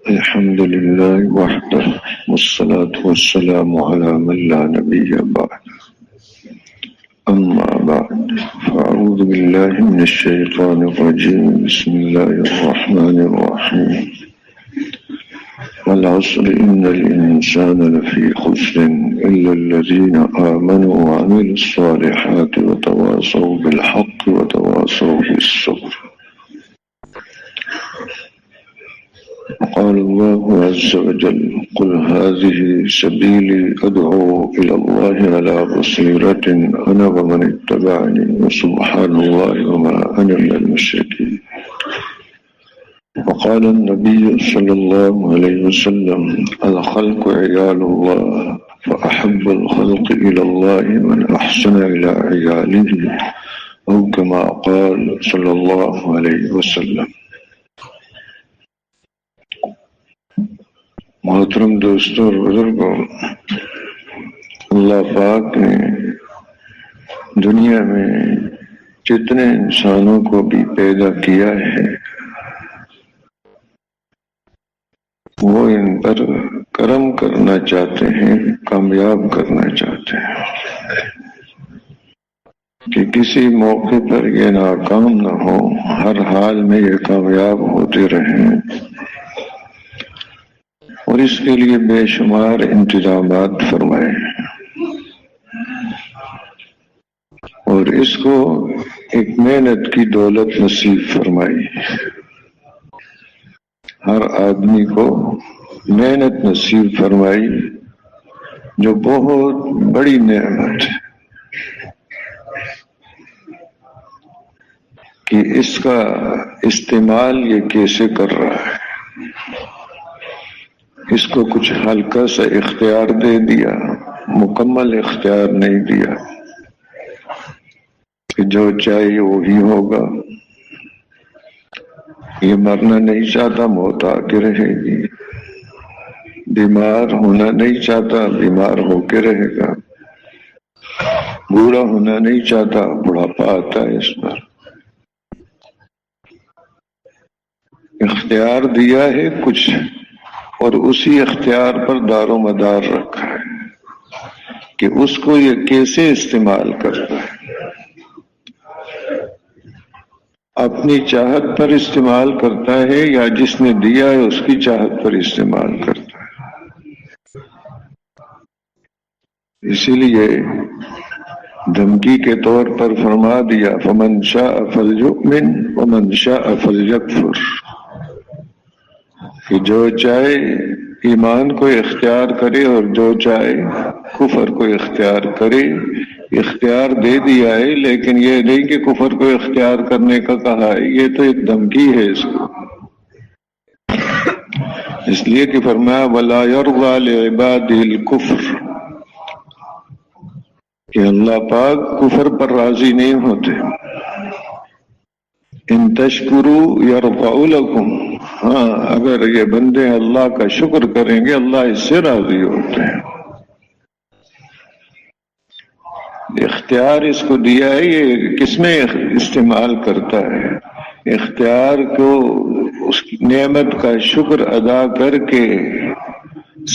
الحمد لله وحده والصلاة والسلام على من لا نبي بعد أما بعد فأعوذ بالله من الشيطان الرجيم بسم الله الرحمن الرحيم والعصر إن الإنسان لفي خسر إلا الذين آمنوا وعملوا الصالحات وتواصوا بالحق وتواصوا بالصبر. قال الله عز وجل قل هذه سبيلي أدعو إلى الله على بصيرة أنا ومن اتبعني وسبحان الله وما أنا من المشركين. وقال النبي صلى الله عليه وسلم الخلق عيال الله فأحب الخلق إلى الله من أحسن إلى عياله أو كما قال صلى الله عليه وسلم. محترم دوستوں اور بزرگوں، اللہ پاک نے دنیا میں جتنے انسانوں کو بھی پیدا کیا ہے وہ ان پر کرم کرنا چاہتے ہیں، کامیاب کرنا چاہتے ہیں کہ کسی موقع پر یہ ناکام نہ ہو، ہر حال میں یہ کامیاب ہوتے رہیں، اور اس کے لیے بے شمار انتظامات فرمائے اور اس کو ایک محنت کی دولت نصیب فرمائی. ہر آدمی کو محنت نصیب فرمائی جو بہت بڑی نعمت ہے کہ اس کا استعمال یہ کیسے کر رہا ہے. اس کو کچھ ہلکا سا اختیار دے دیا، مکمل اختیار نہیں دیا کہ جو چاہیے وہی ہوگا. یہ مرنا نہیں چاہتا، موت آ کے رہے گی. بیمار ہونا نہیں چاہتا، بیمار ہو کے رہے گا. بوڑھا ہونا نہیں چاہتا، بڑھاپا آتا ہے اس پر. اختیار دیا ہے کچھ اور اسی اختیار پر دار و مدار رکھا ہے کہ اس کو یہ کیسے استعمال کرتا ہے. اپنی چاہت پر استعمال کرتا ہے یا جس نے دیا ہے اس کی چاہت پر استعمال کرتا ہے. اسی لیے دھمکی کے طور پر فرما دیا فمن شاء فلیؤمن ومن شاء فلیکفر، کہ جو چاہے ایمان کو اختیار کرے اور جو چاہے کفر کو اختیار کرے. اختیار دے دیا ہے لیکن یہ نہیں کہ کفر کو اختیار کرنے کا کہا ہے، یہ تو ایک دھمکی ہے اس کو. اس لیے کہ فرمایا وَلَا يَرْضَى لِعِبَادِهِ الْكُفْرَ، کہ اللہ پاک کفر پر راضی نہیں ہوتے. ان تشکروا یرضع لکم، ہاں اگر یہ بندے اللہ کا شکر کریں گے اللہ اس سے راضی ہوتے ہیں. اختیار اس کو دیا ہے، یہ کس میں استعمال کرتا ہے. اختیار کو اس کی نعمت کا شکر ادا کر کے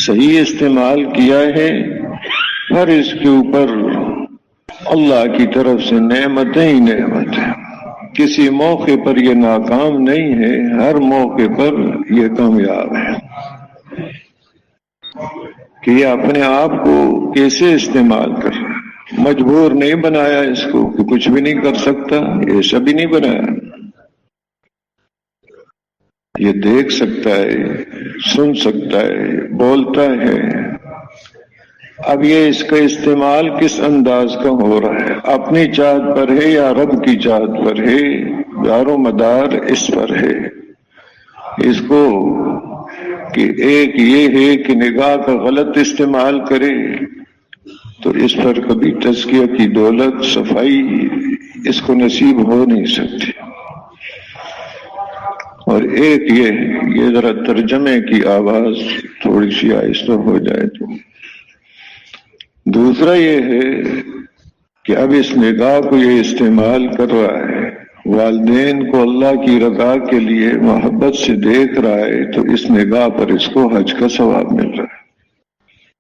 صحیح استعمال کیا ہے، ہر اس کے اوپر اللہ کی طرف سے نعمتیں ہی نعمت ہے. کسی موقع پر یہ ناکام نہیں ہے، ہر موقع پر یہ کامیاب ہے کہ یہ اپنے آپ کو کیسے استعمال کر رہا ہے. مجبور نہیں بنایا اس کو کہ کچھ بھی نہیں کر سکتا، ایسا بھی نہیں بنایا. یہ دیکھ سکتا ہے، سن سکتا ہے، بولتا ہے. اب یہ اس کا استعمال کس انداز کا ہو رہا ہے، اپنی چاہت پر ہے یا رب کی چاہت پر ہے. دار و مدار اس پر ہے. اس کو کہ ایک یہ ہے کہ نگاہ کا غلط استعمال کرے تو اس پر کبھی تزکیہ کی دولت، صفائی اس کو نصیب ہو نہیں سکتی. اور ایک یہ ذرا ترجمے کی آواز تھوڑی سی آہستہ ہو جائے تو. دوسرا یہ ہے کہ اب اس نگاہ کو یہ استعمال کر رہا ہے والدین کو اللہ کی رضا کے لیے محبت سے دیکھ رہا ہے تو اس نگاہ پر اس کو حج کا ثواب مل رہا ہے.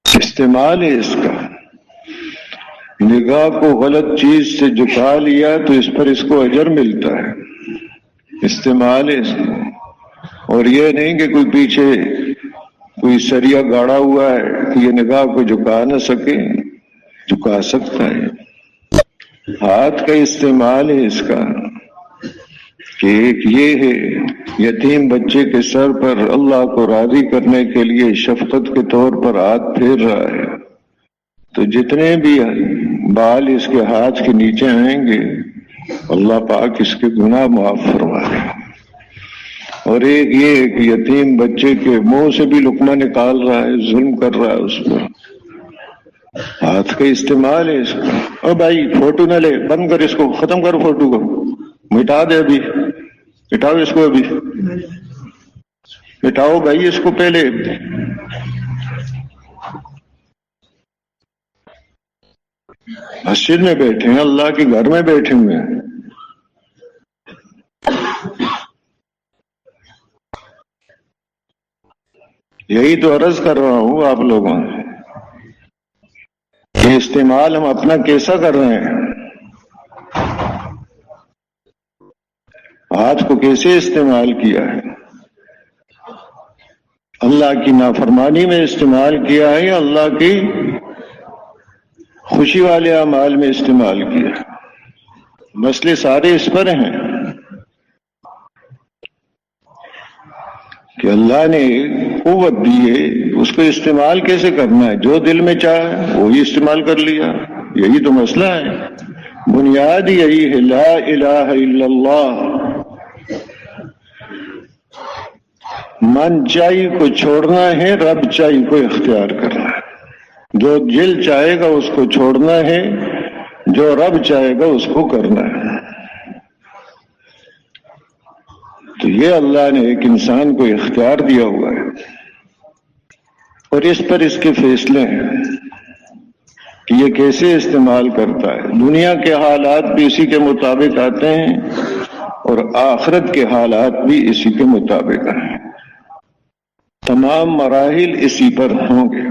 استعمال ہے اس کا. نگاہ کو غلط چیز سے جھکا لیا تو اس پر اس کو اجر ملتا ہے. استعمال ہے اس کو. اور یہ نہیں کہ کوئی پیچھے کوئی سریا گاڑا ہوا ہے کہ یہ نگاہ کو جھکا نہ سکے، جھکا سکتا ہے. ہاتھ کا استعمال ہے اس کا کہ ایک یہ ہے یتیم بچے کے سر پر اللہ کو راضی کرنے کے لیے شفقت کے طور پر ہاتھ پھیر رہا ہے، تو جتنے بھی بال اس کے ہاتھ کے نیچے آئیں گے اللہ پاک اس کے گناہ معاف فرما دے. اور ایک یہ کہ یتیم بچے کے منہ سے بھی لقمہ نکال رہا ہے، ظلم کر رہا ہے اس پر. ہاتھ کا استعمال ہے اس کا. او بھائی فوٹو نہ لے، بند کر اس کو، ختم کر فوٹو کو، مٹا دے، ابھی مٹاؤ اس کو، ابھی مٹاؤ بھائی اس کو. پہلے مسجد میں بیٹھے ہیں، اللہ کے گھر میں بیٹھے ہوئے ہیں. یہی تو عرض کر رہا ہوں آپ لوگوں سے کہ استعمال ہم اپنا کیسا کر رہے ہیں، ہاتھ کو کیسے استعمال کیا ہے. اللہ کی نافرمانی میں استعمال کیا ہے یا اللہ کی خوشی والے اعمال میں استعمال کیا ہے. مسئلے سارے اس پر ہیں کہ اللہ نے قوت دی ہے، اس کو استعمال کیسے کرنا ہے. جو دل میں چاہے وہی استعمال کر لیا، یہی تو مسئلہ ہے. بنیاد یہی ہے لا الہ الا اللہ. من چاہی کو چھوڑنا ہے، رب چاہی کو اختیار کرنا ہے. جو دل چاہے گا اس کو چھوڑنا ہے، جو رب چاہے گا اس کو کرنا ہے. تو یہ اللہ نے ایک انسان کو اختیار دیا ہوا ہے اور اس پر اس کے فیصلے ہیں کہ یہ کیسے استعمال کرتا ہے. دنیا کے حالات بھی اسی کے مطابق آتے ہیں اور آخرت کے حالات بھی اسی کے مطابق ہیں. تمام مراحل اسی پر ہوں گے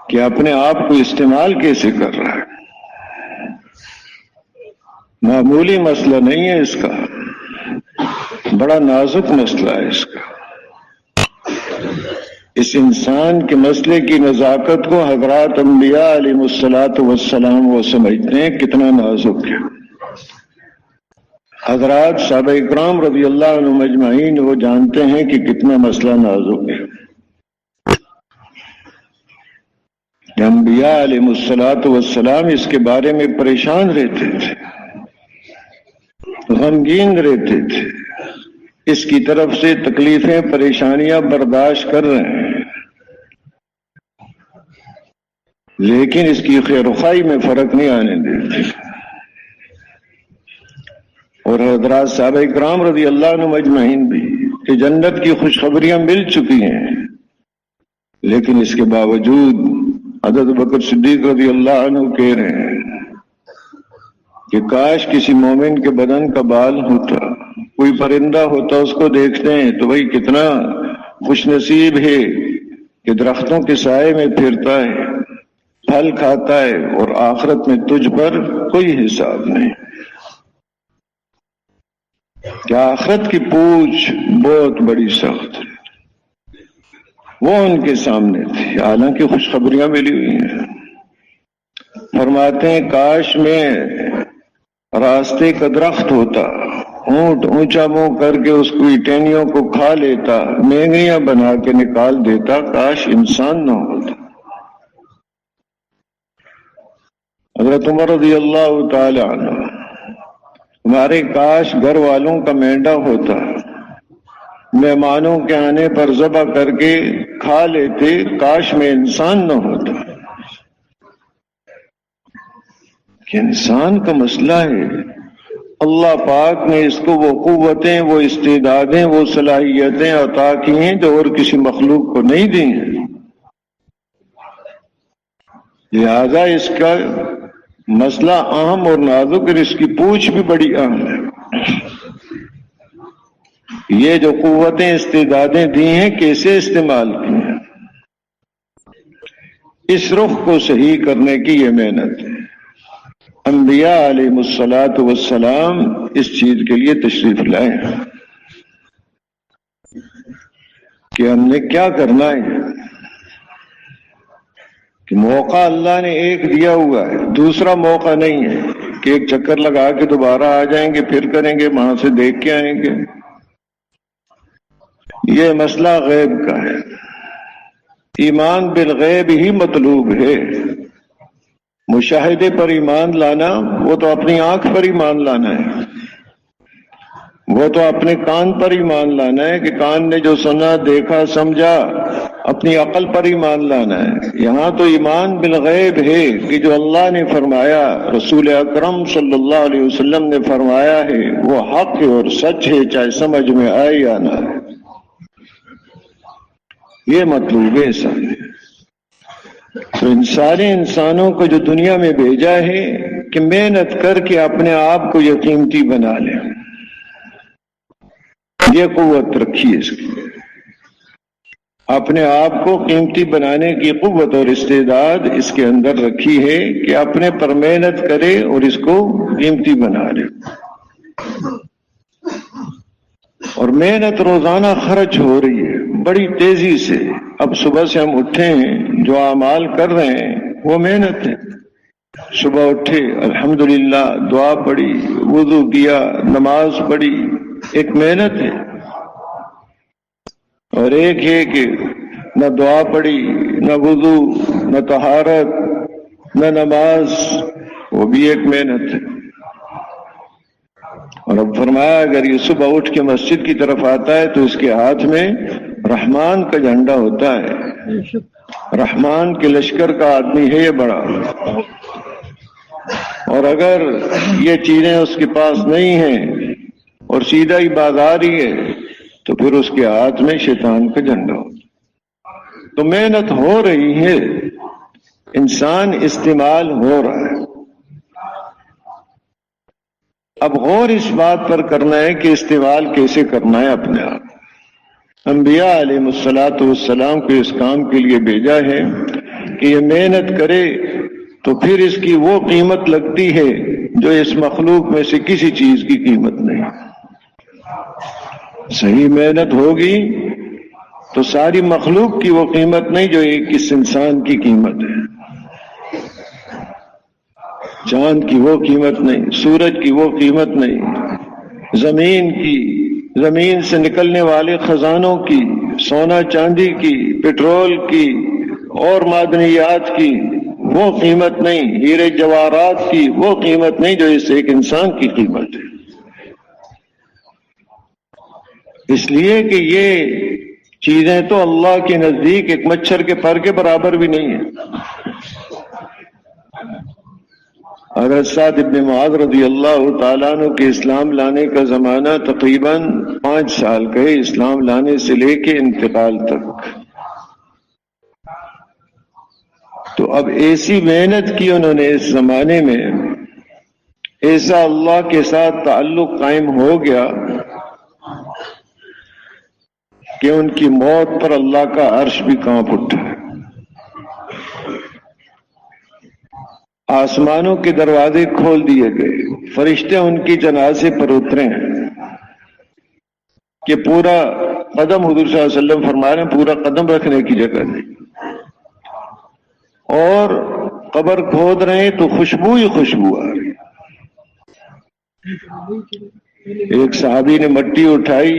کہ اپنے آپ کو استعمال کیسے کر رہا ہے. معمولی مسئلہ نہیں ہے اس کا، بڑا نازک مسئلہ ہے اس کا. اس انسان کے مسئلے کی نزاکت کو حضرات انبیاء علیہ الصلاۃ والسلام وہ سمجھتے ہیں کتنا نازک ہے. حضرات صحابہ اکرام رضی اللہ عنہم اجمعین وہ جانتے ہیں کہ کتنا مسئلہ نازک ہے. انبیاء علیہ الصلاۃ والسلام اس کے بارے میں پریشان رہتے تھے، غمگین رہتے تھے، اس کی طرف سے تکلیفیں پریشانیاں برداشت کر رہے ہیں، لیکن اس کی خیر خواہی میں فرق نہیں آنے دیتے. اور حضرات صحابہ اکرام رضی اللہ عنہم اجمعین بھی کہ جنت کی خوشخبریاں مل چکی ہیں، لیکن اس کے باوجود حضرت بکر صدیق رضی اللہ عنہ کہہ رہے ہیں کہ کاش کسی مومن کے بدن کا بال ہوتا، کوئی پرندہ ہوتا، اس کو دیکھتے ہیں تو بھائی کتنا خوش نصیب ہے کہ درختوں کے سائے میں پھرتا ہے، پھل کھاتا ہے اور آخرت میں تجھ پر کوئی حساب نہیں. کہ آخرت کی پوچھ بہت بڑی سخت ہے، وہ ان کے سامنے تھی، حالانکہ خوشخبریاں ملی ہوئی ہیں. فرماتے ہیں کاش میں راستے کا درخت ہوتا، اونٹ اونچا منہ کر کے اس کو ٹہنیوں کو کھا لیتا، مینگنیاں بنا کے نکال دیتا، کاش انسان نہ ہوتا. حضرت عمر رضی اللہ تعالی عنہ ہمارے کاش گھر والوں کا مینڈا ہوتا، مہمانوں کے آنے پر ذبح کر کے کھا لیتے، کاش میں انسان نہ ہوتا. کہ انسان کا مسئلہ ہے، اللہ پاک نے اس کو وہ قوتیں، وہ استعدادیں، وہ صلاحیتیں عطا کی ہیں جو اور کسی مخلوق کو نہیں دی ہیں. لہذا اس کا مسئلہ اہم اور نازک اور اس کی پوچھ بھی بڑی اہم ہے. یہ جو قوتیں استعدادیں دی ہیں کیسے استعمال کی ہیں، اس رخ کو صحیح کرنے کی یہ محنت ہے. انبیاء علیہ الصلاۃ والسلام اس چیز کے لیے تشریف لائے ہیں کہ ہم نے کیا کرنا ہے. کہ موقع اللہ نے ایک دیا ہوا ہے، دوسرا موقع نہیں ہے کہ ایک چکر لگا کے دوبارہ آ جائیں گے، پھر کریں گے، وہاں سے دیکھ کے آئیں گے. یہ مسئلہ غیب کا ہے. ایمان بالغیب ہی مطلوب ہے. مشاہدے پر ایمان لانا وہ تو اپنی آنکھ پر ایمان لانا ہے، وہ تو اپنے کان پر ایمان لانا ہے کہ کان نے جو سنا دیکھا سمجھا، اپنی عقل پر ایمان لانا ہے. یہاں تو ایمان بالغیب ہے کہ جو اللہ نے فرمایا، رسول اکرم صلی اللہ علیہ وسلم نے فرمایا ہے وہ حق ہے اور سچ ہے، چاہے سمجھ میں آئے یا نہ آئے. یہ مطلوب ہے سب. تو ان سارے انسانوں کو جو دنیا میں بھیجا ہے کہ محنت کر کے اپنے آپ کو یہ قیمتی بنا لیں. یہ قوت رکھی ہے اس کی، اپنے آپ کو قیمتی بنانے کی قوت اور استعداد اس کے اندر رکھی ہے کہ اپنے پر محنت کرے اور اس کو قیمتی بنا لے. اور محنت روزانہ خرچ ہو رہی ہے بڑی تیزی سے. اب صبح سے ہم اٹھے ہیں، جو اعمال کر رہے ہیں وہ محنت ہے. صبح اٹھے، الحمدللہ، دعا پڑھی، وضو کیا، نماز پڑھی، ایک محنت ہے. اور ایک ہے کہ نہ دعا پڑھی، نہ وضو، نہ طہارت، نہ نماز، وہ بھی ایک محنت ہے. اور اب فرمایا اگر یہ صبح اٹھ کے مسجد کی طرف آتا ہے تو اس کے ہاتھ میں رحمان کا جھنڈا ہوتا ہے. رحمان کے لشکر کا آدمی ہے یہ بڑا. اور اگر یہ چیزیں اس کے پاس نہیں ہیں اور سیدھا ہی بازار ہی ہے تو پھر اس کے ہاتھ میں شیطان کا جھنڈا ہوتا. تو محنت ہو رہی ہے، انسان استعمال ہو رہا ہے. اب غور اس بات پر کرنا ہے کہ استعمال کیسے کرنا ہے اپنے آپ. انبیاء علیہ الصلاۃ والسلام کو اس کام کے لیے بھیجا ہے کہ یہ محنت کرے تو پھر اس کی وہ قیمت لگتی ہے جو اس مخلوق میں سے کسی چیز کی قیمت نہیں. صحیح محنت ہوگی تو ساری مخلوق کی وہ قیمت نہیں جو ایک اس انسان کی قیمت ہے. چاند کی وہ قیمت نہیں، سورج کی وہ قیمت نہیں، زمین کی، زمین سے نکلنے والے خزانوں کی، سونا چاندی کی، پٹرول کی اور معدنیات کی وہ قیمت نہیں، ہیرے جواہرات کی وہ قیمت نہیں جو اس ایک انسان کی قیمت ہے. اس لیے کہ یہ چیزیں تو اللہ کے نزدیک ایک مچھر کے پر کے برابر بھی نہیں ہیں. حضرت سعد بن معاذ رضی اللہ تعالیٰ عنہ کے اسلام لانے کا زمانہ تقریباً 5 سال کا ہے، اسلام لانے سے لے کے انتقال تک. تو اب ایسی محنت کی انہوں نے اس زمانے میں، ایسا اللہ کے ساتھ تعلق قائم ہو گیا کہ ان کی موت پر اللہ کا عرش بھی کانپ اٹھا. آسمانوں کے دروازے کھول دیے گئے، فرشتے ان کی جنازے پر اترے ہیں کہ پورا قدم، حضور صلی اللہ علیہ وسلم فرما رہے ہیں پورا قدم رکھنے کی جگہ نہیں. اور قبر کھود رہے ہیں تو خوشبو ہی خوشبو آ رہی. ایک صحابی نے مٹی اٹھائی،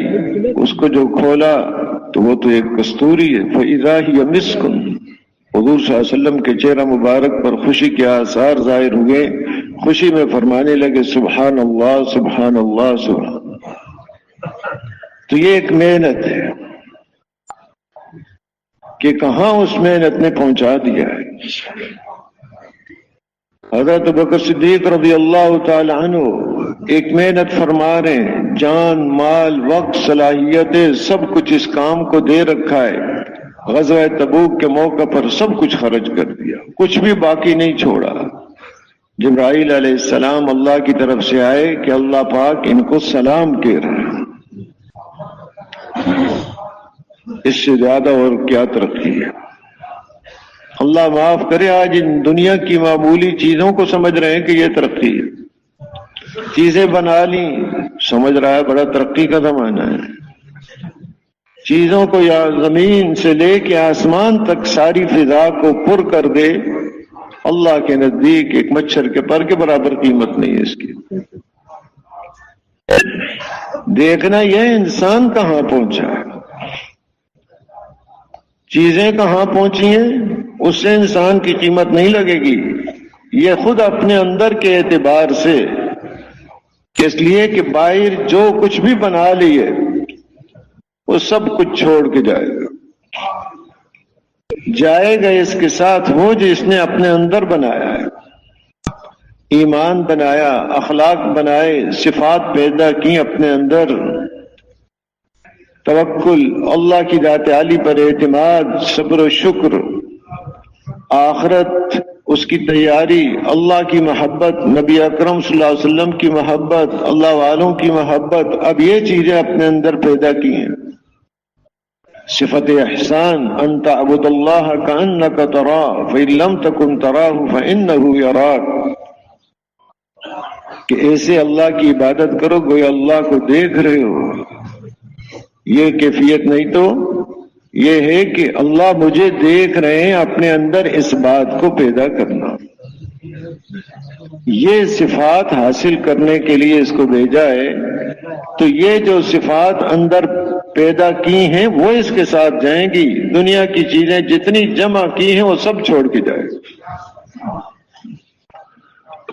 اس کو جو کھولا تو وہ تو ایک کستوری ہے. فَإِذَا هِيَ مِسْكٌ. حضور صلی اللہ علیہ وسلم کے چہرہ مبارک پر خوشی کے آثار ظاہر ہوئے، خوشی میں فرمانے لگے سبحان اللہ سبحان اللہ سبحان اللہ. تو یہ ایک محنت ہے کہ کہاں اس محنت نے پہنچا دیا ہے. حضرت ابوبکر صدیق رضی اللہ تعالی عنہ ایک محنت فرما رہے ہیں، جان، مال، وقت، صلاحیتیں سب کچھ اس کام کو دے رکھا ہے. غزوہ تبوک کے موقع پر سب کچھ خرچ کر دیا، کچھ بھی باقی نہیں چھوڑا. جبرائیل علیہ السلام اللہ کی طرف سے آئے کہ اللہ پاک ان کو سلام کہہ رہے ہیں۔ اس سے زیادہ اور کیا ترقی ہے؟ اللہ معاف کرے، آج ان دنیا کی معمولی چیزوں کو سمجھ رہے ہیں کہ یہ ترقی ہے۔ چیزیں بنا لی، سمجھ رہا ہے بڑا ترقی کا زمانہ ہے۔ چیزوں کو یا زمین سے لے کے آسمان تک ساری فضا کو پر کر دے، اللہ کے نزدیک ایک مچھر کے پر کے برابر قیمت نہیں ہے اس کی۔ دیکھنا یہ انسان کہاں پہنچا ہے، چیزیں کہاں پہنچی ہیں، اس سے انسان کی قیمت نہیں لگے گی۔ یہ خود اپنے اندر کے اعتبار سے، اس لیے کہ باہر جو کچھ بھی بنا لیے وہ سب کچھ چھوڑ کے جائے گا۔ جائے گا اس کے ساتھ وہ جو اس نے اپنے اندر بنایا ہے، ایمان بنایا، اخلاق بنائے، صفات پیدا کی اپنے اندر، توکل، اللہ کی ذات عالی پر اعتماد، صبر و شکر، آخرت، اس کی تیاری، اللہ کی محبت، نبی اکرم صلی اللہ علیہ وسلم کی محبت، اللہ والوں کی محبت، اب یہ چیزیں اپنے اندر پیدا کی ہیں۔ صفت احسان، ان تعبد اللہ کأنک تراہ فإن لم تکن تراہ فإنہ یراک، کہ ایسے اللہ کی عبادت کرو گویا اللہ کو دیکھ رہے ہو۔ یہ کیفیت نہیں تو یہ ہے کہ اللہ مجھے دیکھ رہے ہیں، اپنے اندر اس بات کو پیدا کرنا۔ یہ صفات حاصل کرنے کے لیے اس کو بھیجا ہے، تو یہ جو صفات اندر پیدا کی ہیں وہ اس کے ساتھ جائیں گی۔ دنیا کی چیزیں جتنی جمع کی ہیں وہ سب چھوڑ کے جائے گی،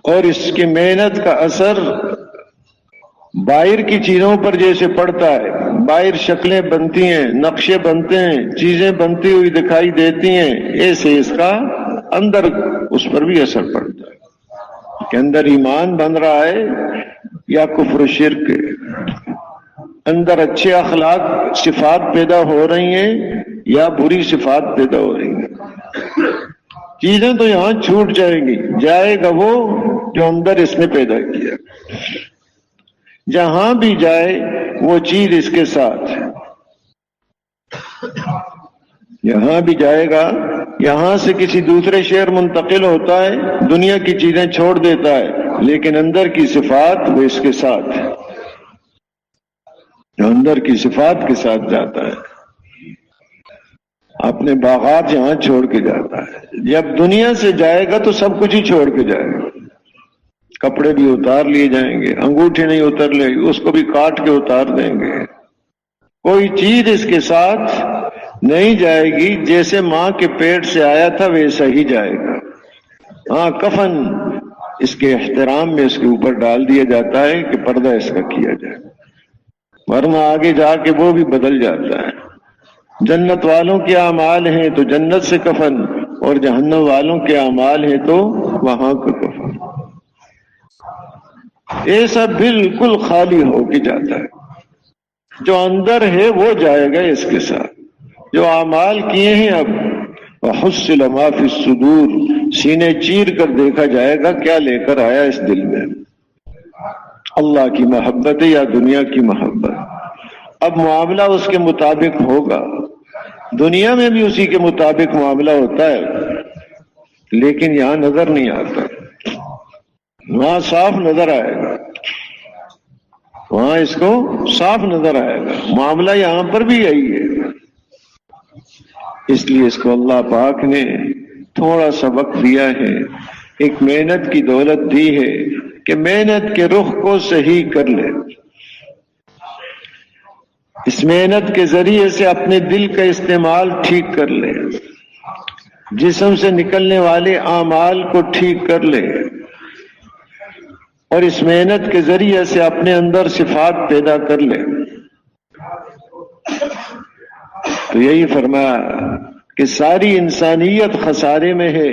اور اس کی محنت کا اثر باہر کی چیزوں پر جیسے پڑتا ہے، باہر شکلیں بنتی ہیں، نقشے بنتے ہیں، چیزیں بنتی ہوئی دکھائی دیتی ہیں، ایسے اس کا اندر اس پر بھی اثر پڑتا ہے کہ اندر ایمان بن رہا ہے یا کفر و شرک، اندر اچھے اخلاق صفات پیدا ہو رہی ہیں یا بری صفات پیدا ہو رہی ہیں۔ چیزیں تو یہاں چھوٹ جائیں گی، جائے گا وہ جو اندر اس نے پیدا کیا۔ جہاں بھی جائے وہ چیز اس کے ساتھ، یہاں بھی جائے گا، یہاں سے کسی دوسرے شہر منتقل ہوتا ہے، دنیا کی چیزیں چھوڑ دیتا ہے، لیکن اندر کی صفات وہ اس کے ساتھ، جو اندر کی صفات کے ساتھ جاتا ہے، اپنے باغات یہاں چھوڑ کے جاتا ہے۔ جب دنیا سے جائے گا تو سب کچھ ہی چھوڑ کے جائے گا، کپڑے بھی اتار لیے جائیں گے، انگوٹھی نہیں اتر لے گی، اس کو بھی کاٹ کے اتار دیں گے، کوئی چیز اس کے ساتھ نہیں جائے گی، جیسے ماں کے پیٹ سے آیا تھا ویسا ہی جائے گا۔ ہاں، کفن اس کے احترام میں اس کے اوپر ڈال دیا جاتا ہے کہ پردہ اس کا کیا جائے، ورنہ آگے جا کے وہ بھی بدل جاتا ہے۔ جنت والوں کے اعمال ہیں تو جنت سے کفن، اور جہنم والوں کے اعمال ہیں تو وہاں کا کفن۔ ایسا بالکل خالی ہو کے جاتا ہے، جو اندر ہے وہ جائے گا اس کے ساتھ، جو اعمال کیے ہیں اب وحصل ما فی الصدور، سینے چیر کر دیکھا جائے گا کیا لے کر آیا اس دل میں، اللہ کی محبت ہے یا دنیا کی محبت۔ اب معاملہ اس کے مطابق ہوگا، دنیا میں بھی اسی کے مطابق معاملہ ہوتا ہے، لیکن یہاں نظر نہیں آتا، وہاں صاف نظر آئے گا، وہاں اس کو صاف نظر آئے گا۔ معاملہ یہاں پر بھی یہی ہے، اس لیے اس کو اللہ پاک نے تھوڑا سا وقت دیا ہے، ایک محنت کی دولت دی ہے کہ محنت کے رخ کو صحیح کر لے، اس محنت کے ذریعے سے اپنے دل کا استعمال ٹھیک کر لے، جسم سے نکلنے والے اعمال کو ٹھیک کر لے، اور اس محنت کے ذریعے سے اپنے اندر صفات پیدا کر لے۔ تو یہی فرمایا کہ ساری انسانیت خسارے میں ہے،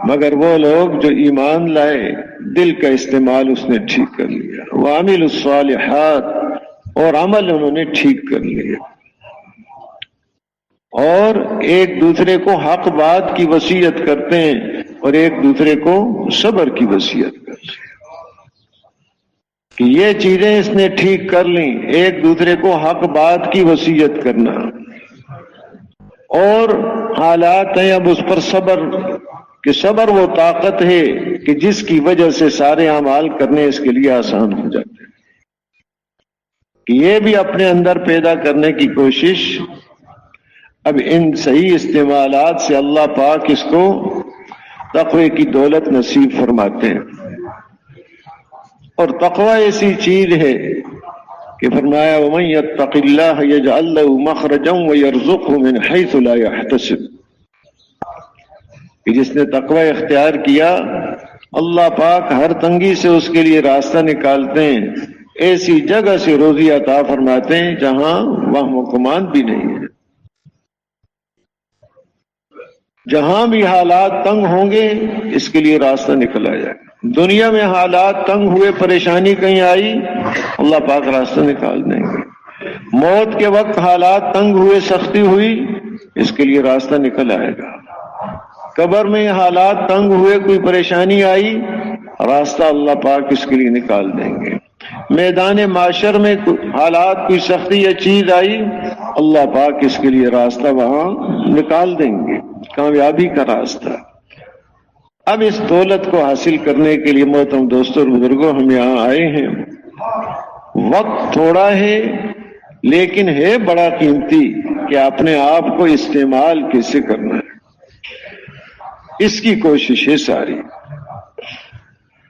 مگر وہ لوگ جو ایمان لائے، دل کا استعمال اس نے ٹھیک کر لیا، وعملوا الصالحات، اور عمل انہوں نے ٹھیک کر لیا، اور ایک دوسرے کو حق بات کی وصیت کرتے ہیں اور ایک دوسرے کو صبر کی وصیت کرتے کہ یہ چیزیں اس نے ٹھیک کر لیں، ایک دوسرے کو حق بات کی وصیت کرنا، اور حالات ہیں اب اس پر صبر، کہ صبر وہ طاقت ہے کہ جس کی وجہ سے سارے اعمال کرنے اس کے لیے آسان ہو جاتے ہیں، کہ یہ بھی اپنے اندر پیدا کرنے کی کوشش۔ اب ان صحیح استعمالات سے اللہ پاک اس کو تقوی کی دولت نصیب فرماتے ہیں۔ اور تقوی ایسی چیز ہے کہ فرمایا وَمَن يَتَّقِ اللَّهَ يَجْعَل لَّهُ مَخْرَجًا وَيَرْزُقْهُ مِنْ حَيْثُ لَا يَحْتَسِبُ، کہ جس نے تقوی اختیار کیا اللہ پاک ہر تنگی سے اس کے لیے راستہ نکالتے ہیں، ایسی جگہ سے روزی عطا فرماتے ہیں جہاں وہم و گمان بھی نہیں ہے۔ جہاں بھی حالات تنگ ہوں گے اس کے لیے راستہ نکل آیا۔ دنیا میں حالات تنگ ہوئے، پریشانی کہیں آئی، اللہ پاک راستہ نکال دیں گے۔ موت کے وقت حالات تنگ ہوئے، سختی ہوئی، اس کے لیے راستہ نکل آئے گا۔ قبر میں حالات تنگ ہوئے، کوئی پریشانی آئی، راستہ اللہ پاک اس کے لیے نکال دیں گے۔ میدان معاشر میں حالات کوئی سختی یا چیز آئی، اللہ پاک اس کے لیے راستہ وہاں نکال دیں گے، کامیابی کا راستہ۔ اب اس دولت کو حاصل کرنے کے لیے محترم دوستوں اور بزرگوں، ہم یہاں آئے ہیں۔ وقت تھوڑا ہے لیکن ہے بڑا قیمتی، کہ اپنے آپ کو استعمال کیسے کرنا ہے، اس کی کوشش ہے ساری،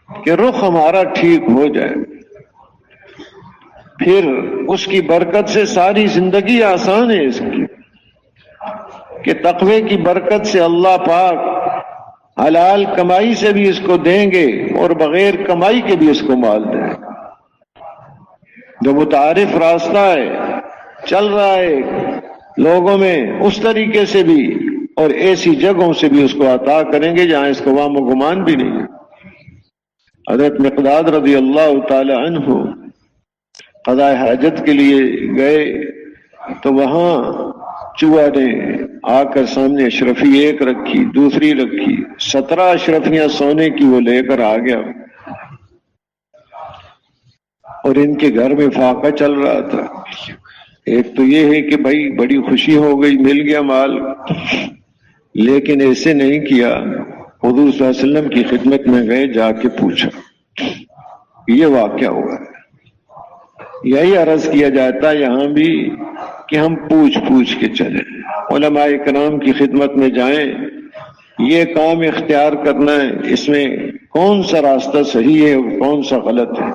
کہ رخ ہمارا ٹھیک ہو جائے، پھر اس کی برکت سے ساری زندگی آسان ہے اس کی، کہ تقوی کی برکت سے اللہ پاک حلال کمائی سے بھی اس کو دیں گے اور بغیر کمائی کے بھی اس کو مال دیں گے۔ جو متعارف راستہ ہے، چل رہا ہے لوگوں میں، اس طریقے سے بھی اور ایسی جگہوں سے بھی اس کو عطا کریں گے جہاں اس کو وہم و گمان بھی نہیں ہے۔ حضرت مقداد رضی اللہ تعالی عنہ قضاء حاجت کے لیے گئے تو وہاں چوہا نے آ کر سامنے اشرفی ایک رکھی، دوسری رکھی، 17 اشرفیاں سونے کی وہ لے کر آ گیا، اور ان کے گھر میں فاقہ چل رہا تھا۔ ایک تو یہ ہے کہ بھائی بڑی خوشی ہو گئی، مل گیا مال، لیکن ایسے نہیں کیا، حضور صلی اللہ علیہ وسلم کی خدمت میں گئے، جا کے پوچھا، یہ واقعہ ہوا ہے۔ یہی عرض کیا جاتا یہاں بھی کہ ہم پوچھ کے چلیں، علماء کرام کی خدمت میں جائیں، یہ کام اختیار کرنا ہے، اس میں کون سا راستہ صحیح ہے اور کون سا غلط ہے،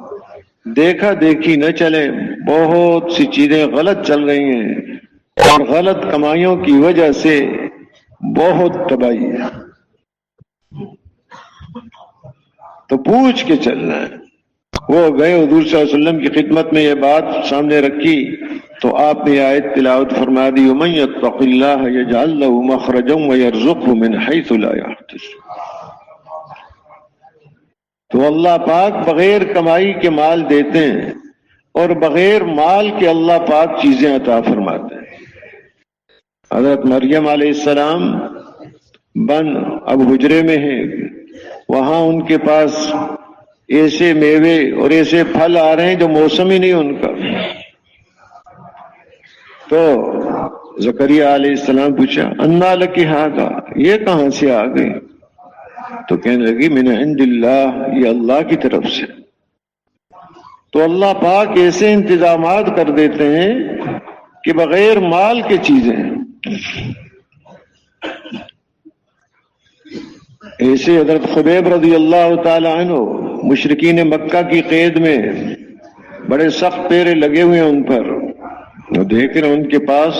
دیکھا دیکھی نہ چلیں۔ بہت سی چیزیں غلط چل رہی ہیں اور غلط کمائیوں کی وجہ سے بہت تباہی ہے، تو پوچھ کے چلنا ہے۔ وہ گئے حضور صلی اللہ علیہ وسلم کی خدمت میں، یہ بات سامنے رکھی تو آپ نے آیت تلاوت فرما دی وَمَن يَتَّقِ اللَّهَ يَجْعَل لَّهُ مَخْرَجًا وَيَرْزُقْهُ مِنْ حَيْثُ لَا يَحْتَسِبُ۔ تو اللہ پاک بغیر کمائی کے مال دیتے ہیں اور بغیر مال کے اللہ پاک چیزیں عطا فرماتے ہیں۔ حضرت مریم علیہ السلام اب حجرے میں ہیں، وہاں ان کے پاس ایسے میوے اور ایسے پھل آ رہے ہیں جو موسم ہی نہیں ان کا، تو زکریا علیہ السلام پوچھا انا لک ھذا، یہ کہاں سے آ گئے؟ تو کہنے لگی من عند اللہ، یہ اللہ کی طرف سے۔ تو اللہ پاک ایسے انتظامات کر دیتے ہیں کہ بغیر مال کے چیزیں، ایسے حضرت خبیب رضی اللہ تعالی عنہ مشرکین مکہ کی قید میں بڑے سخت پیرے لگے ہوئے ہیں ان پر، وہ دیکھ رہے ان کے پاس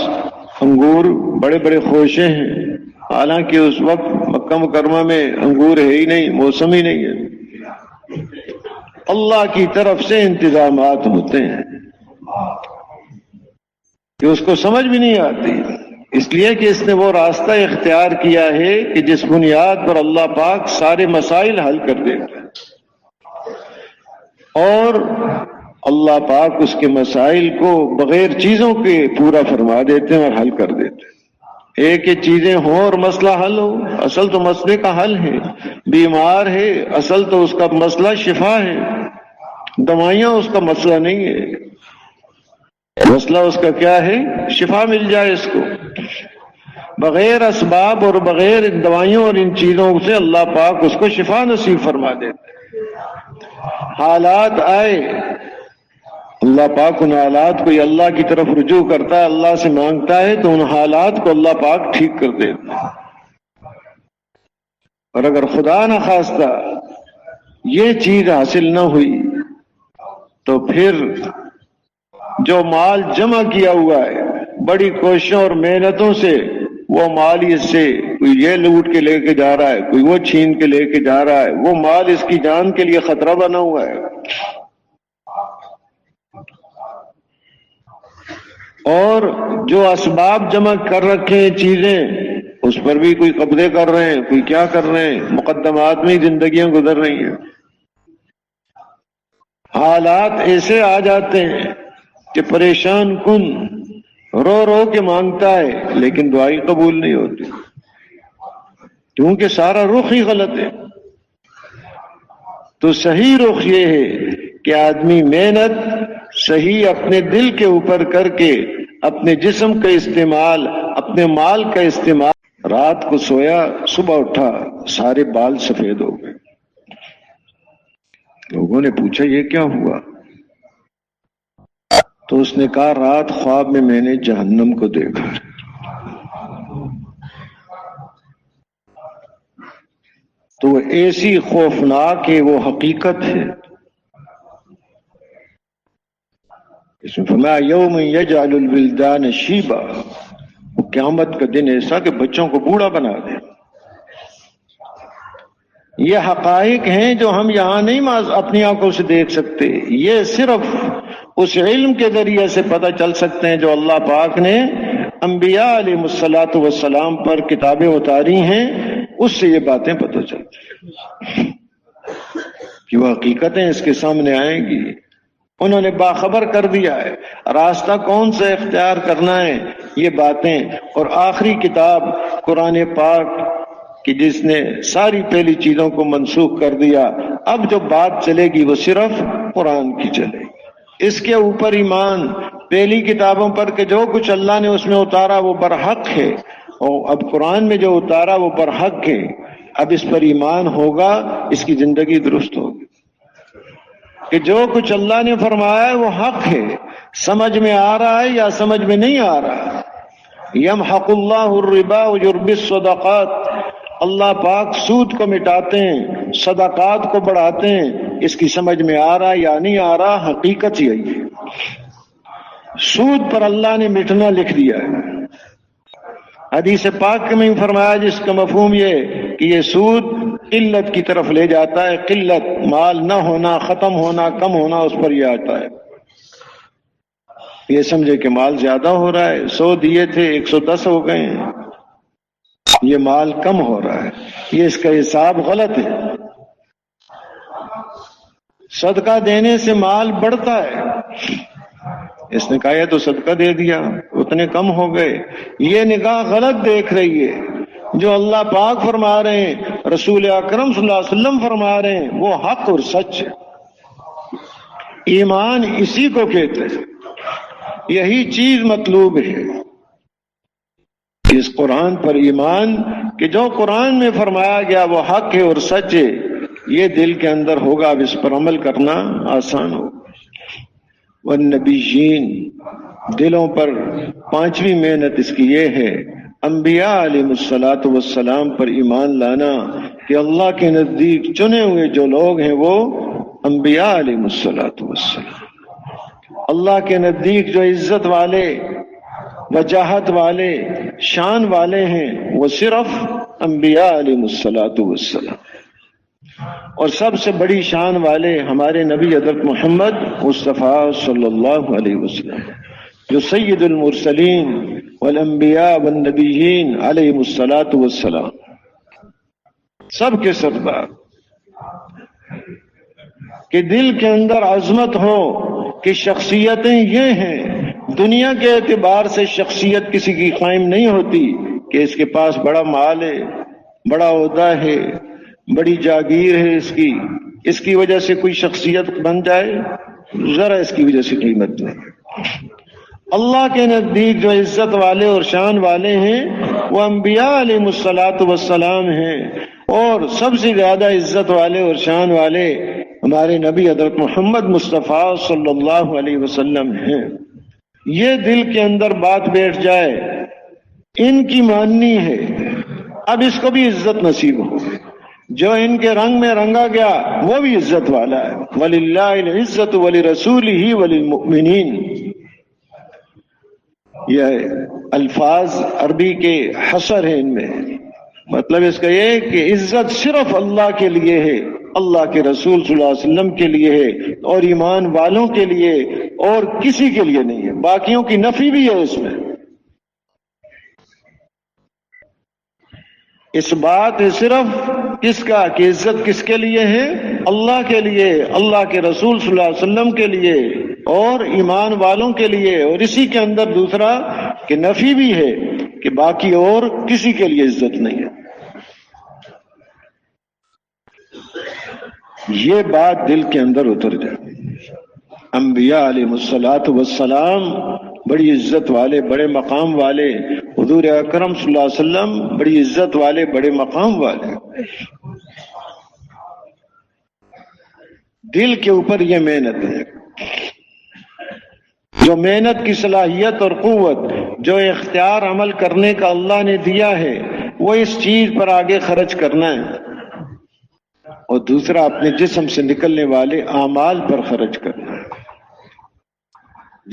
انگور بڑے بڑے خوشے ہیں، حالانکہ اس وقت مکہ مکرمہ میں انگور ہے ہی نہیں، موسم ہی نہیں ہے۔ اللہ کی طرف سے انتظامات ہوتے ہیں کہ اس کو سمجھ بھی نہیں آتی، اس لیے کہ اس نے وہ راستہ اختیار کیا ہے کہ جس بنیاد پر اللہ پاک سارے مسائل حل کر دیتے ہیں، اور اللہ پاک اس کے مسائل کو بغیر چیزوں کے پورا فرما دیتے ہیں اور حل کر دیتے ہیں۔ ایک یہ چیزیں ہوں اور مسئلہ حل ہو، اصل تو مسئلے کا حل ہے. بیمار ہے، اصل تو اس کا مسئلہ شفا ہے، دوائیاں اس کا مسئلہ نہیں ہے. مسئلہ اس کا کیا ہے؟ شفا مل جائے اس کو. بغیر اسباب اور بغیر ان دوائیوں اور ان چیزوں سے اللہ پاک اس کو شفا نصیب فرما دیتے. حالات آئے، اللہ پاک ان حالات کو اللہ کی طرف رجوع کرتا ہے، اللہ سے مانگتا ہے تو ان حالات کو اللہ پاک ٹھیک کر دیتا ہے. اور اگر خدا نہ خواستہ یہ چیز حاصل نہ ہوئی تو پھر جو مال جمع کیا ہوا ہے بڑی کوششوں اور محنتوں سے، وہ مال اس سے کوئی یہ لوٹ کے لے کے جا رہا ہے، کوئی وہ چھین کے لے کے جا رہا ہے، وہ مال اس کی جان کے لیے خطرہ بنا ہوا ہے. اور جو اسباب جمع کر رکھے ہیں چیزیں، اس پر بھی کوئی قبضے کر رہے ہیں، کوئی کیا کر رہے ہیں، مقدمات میں زندگیاں گزر رہی ہیں. حالات ایسے آ جاتے ہیں کہ پریشان کن، رو رو کے مانگتا ہے لیکن دعائی قبول نہیں ہوتی، کیونکہ سارا رخ ہی غلط ہے. تو صحیح رخ یہ ہے کہ آدمی محنت صحیح اپنے دل کے اوپر کر کے اپنے جسم کا استعمال، اپنے مال کا استعمال. رات کو سویا، صبح اٹھا سارے بال سفید ہو گئے. لوگوں نے پوچھا یہ کیا ہوا؟ تو اس نے کہا رات خواب میں نے جہنم کو دیکھا. تو وہ ایسی خوفناک ہے، وہ حقیقت ہے. اس میں فرمایا یوم یجعل الولدان شیبا، وہ قیامت کا دن ایسا کہ بچوں کو بوڑھا بنا دے. یہ حقائق ہیں جو ہم یہاں نہیں اپنی آنکھوں سے دیکھ سکتے، یہ صرف اس علم کے ذریعے سے پتہ چل سکتے ہیں جو اللہ پاک نے انبیاء علیہ الصلوۃ والسلام پر کتابیں اتاری ہیں. اس سے یہ باتیں پتہ چلتی ہیں کہ وہ حقیقتیں اس کے سامنے آئیں گی. انہوں نے باخبر کر دیا ہے راستہ کون سا اختیار کرنا ہے، یہ باتیں. اور آخری کتاب قرآن پاک کہ جس نے ساری پہلی چیزوں کو منسوخ کر دیا، اب جو بات چلے گی وہ صرف قرآن کی چلے گی. اس کے اوپر ایمان پہلی کتابوں پر کہ جو کچھ اللہ نے اس میں اتارا وہ برحق ہے، اور اب قرآن میں جو اتارا وہ برحق ہے. اب اس پر ایمان ہوگا، اس کی زندگی درست ہوگی کہ جو کچھ اللہ نے فرمایا ہے وہ حق ہے، سمجھ میں آ رہا ہے یا سمجھ میں نہیں آ رہا. یمحق اللہ الربا ویربی الصدقات، اللہ پاک سود کو مٹاتے ہیں، صدقات کو بڑھاتے ہیں. اس کی سمجھ میں آ رہا یا نہیں آ رہا، حقیقت یہی ہے. سود پر اللہ نے مٹنا لکھ دیا ہے. حدیث پاک میں فرمایا جس کا مفہوم یہ کہ یہ سود قلت کی طرف لے جاتا ہے، قلت، مال نہ ہونا، ختم ہونا، کم ہونا، اس پر یہ آتا ہے. یہ سمجھے کہ مال زیادہ ہو رہا ہے، 100 دیے تھے 110 ہو گئے ہیں، یہ مال کم ہو رہا ہے. یہ اس کا حساب غلط ہے. صدقہ دینے سے مال بڑھتا ہے. اس نے کہا یہ تو صدقہ دے دیا اتنے کم ہو گئے. یہ نگاہ غلط دیکھ رہی ہے. جو اللہ پاک فرما رہے ہیں، رسول اکرم صلی اللہ علیہ وسلم فرما رہے ہیں، وہ حق اور سچ ہے. ایمان اسی کو کہتے ہیں، یہی چیز مطلوب ہے. اس قرآن پر ایمان کہ جو قرآن میں فرمایا گیا وہ حق ہے اور سچ ہے، یہ دل کے اندر ہوگا. اب اس پر عمل کرنا آسان ہوگا. والنبیین، دلوں پر پانچویں محنت اس کی یہ ہے انبیاء علیہ الصلوۃ والسلام پر ایمان لانا کہ اللہ کے نزدیک چنے ہوئے جو لوگ ہیں وہ انبیاء علیہ الصلوۃ والسلام. اللہ کے نزدیک جو عزت والے، وجاہت والے، شان والے ہیں وہ صرف انبیاء علیہ الصلوۃ والسلام. اور سب سے بڑی شان والے ہمارے نبی حضرت محمد مصطفیٰ صلی اللہ علیہ وسلم، جو سید المرسلین والانبیاء والنبیین علیہ الصلاۃ والسلام، سب کے سردار. کہ دل کے اندر عظمت ہو کہ شخصیتیں یہ ہیں. دنیا کے اعتبار سے شخصیت کسی کی قائم نہیں ہوتی کہ اس کے پاس بڑا مال ہے، بڑا عہدہ ہے، بڑی جاگیر ہے اس کی وجہ سے کوئی شخصیت بن جائے، ذرا اس کی وجہ سے قیمت نہیں۔ اللہ کے نزدیک جو عزت والے اور شان والے ہیں وہ انبیاء علیہم الصلاۃ والسلام ہیں، اور سب سے زیادہ عزت والے اور شان والے ہمارے نبی حضرت محمد مصطفیٰ صلی اللہ علیہ وسلم ہیں۔ یہ دل کے اندر بات بیٹھ جائے، ان کی ماننی ہے، اب اس کو بھی عزت نصیب ہو۔ جو ان کے رنگ میں رنگا گیا وہ بھی عزت والا ہے۔ وَلِلَّهِ الْعِزَّةُ وَلِرَسُولِهِ وَلِلْمُؤْمِنِينَ۔ یہ الفاظ عربی کے حصر ہیں، ان میں مطلب اس کا یہ کہ عزت صرف اللہ کے لیے ہے، اللہ کے رسول صلی اللہ علیہ وسلم کے لیے ہے، اور ایمان والوں کے لیے، اور کسی کے لیے نہیں ہے۔ باقیوں کی نفی بھی ہے اس میں۔ اس بات ہے صرف کس کا کہ عزت کس کے لیے ہے؟ اللہ کے لیے، اللہ کے رسول صلی اللہ علیہ وسلم کے لیے اور ایمان والوں کے لیے، اور اسی کے اندر دوسرا کہ نفی بھی ہے کہ باقی اور کسی کے لیے عزت نہیں ہے۔ یہ بات دل کے اندر اتر جائے۔ انبیاء علیہ الصلوۃ والسلام بڑی عزت والے، بڑے مقام والے، حضور اکرم صلی اللہ علیہ وسلم بڑی عزت والے، بڑے مقام والے۔ دل کے اوپر یہ محنت ہے، جو محنت کی صلاحیت اور قوت، جو اختیار عمل کرنے کا اللہ نے دیا ہے، وہ اس چیز پر آگے خرچ کرنا ہے، اور دوسرا اپنے جسم سے نکلنے والے اعمال پر خرچ کرنا ہے۔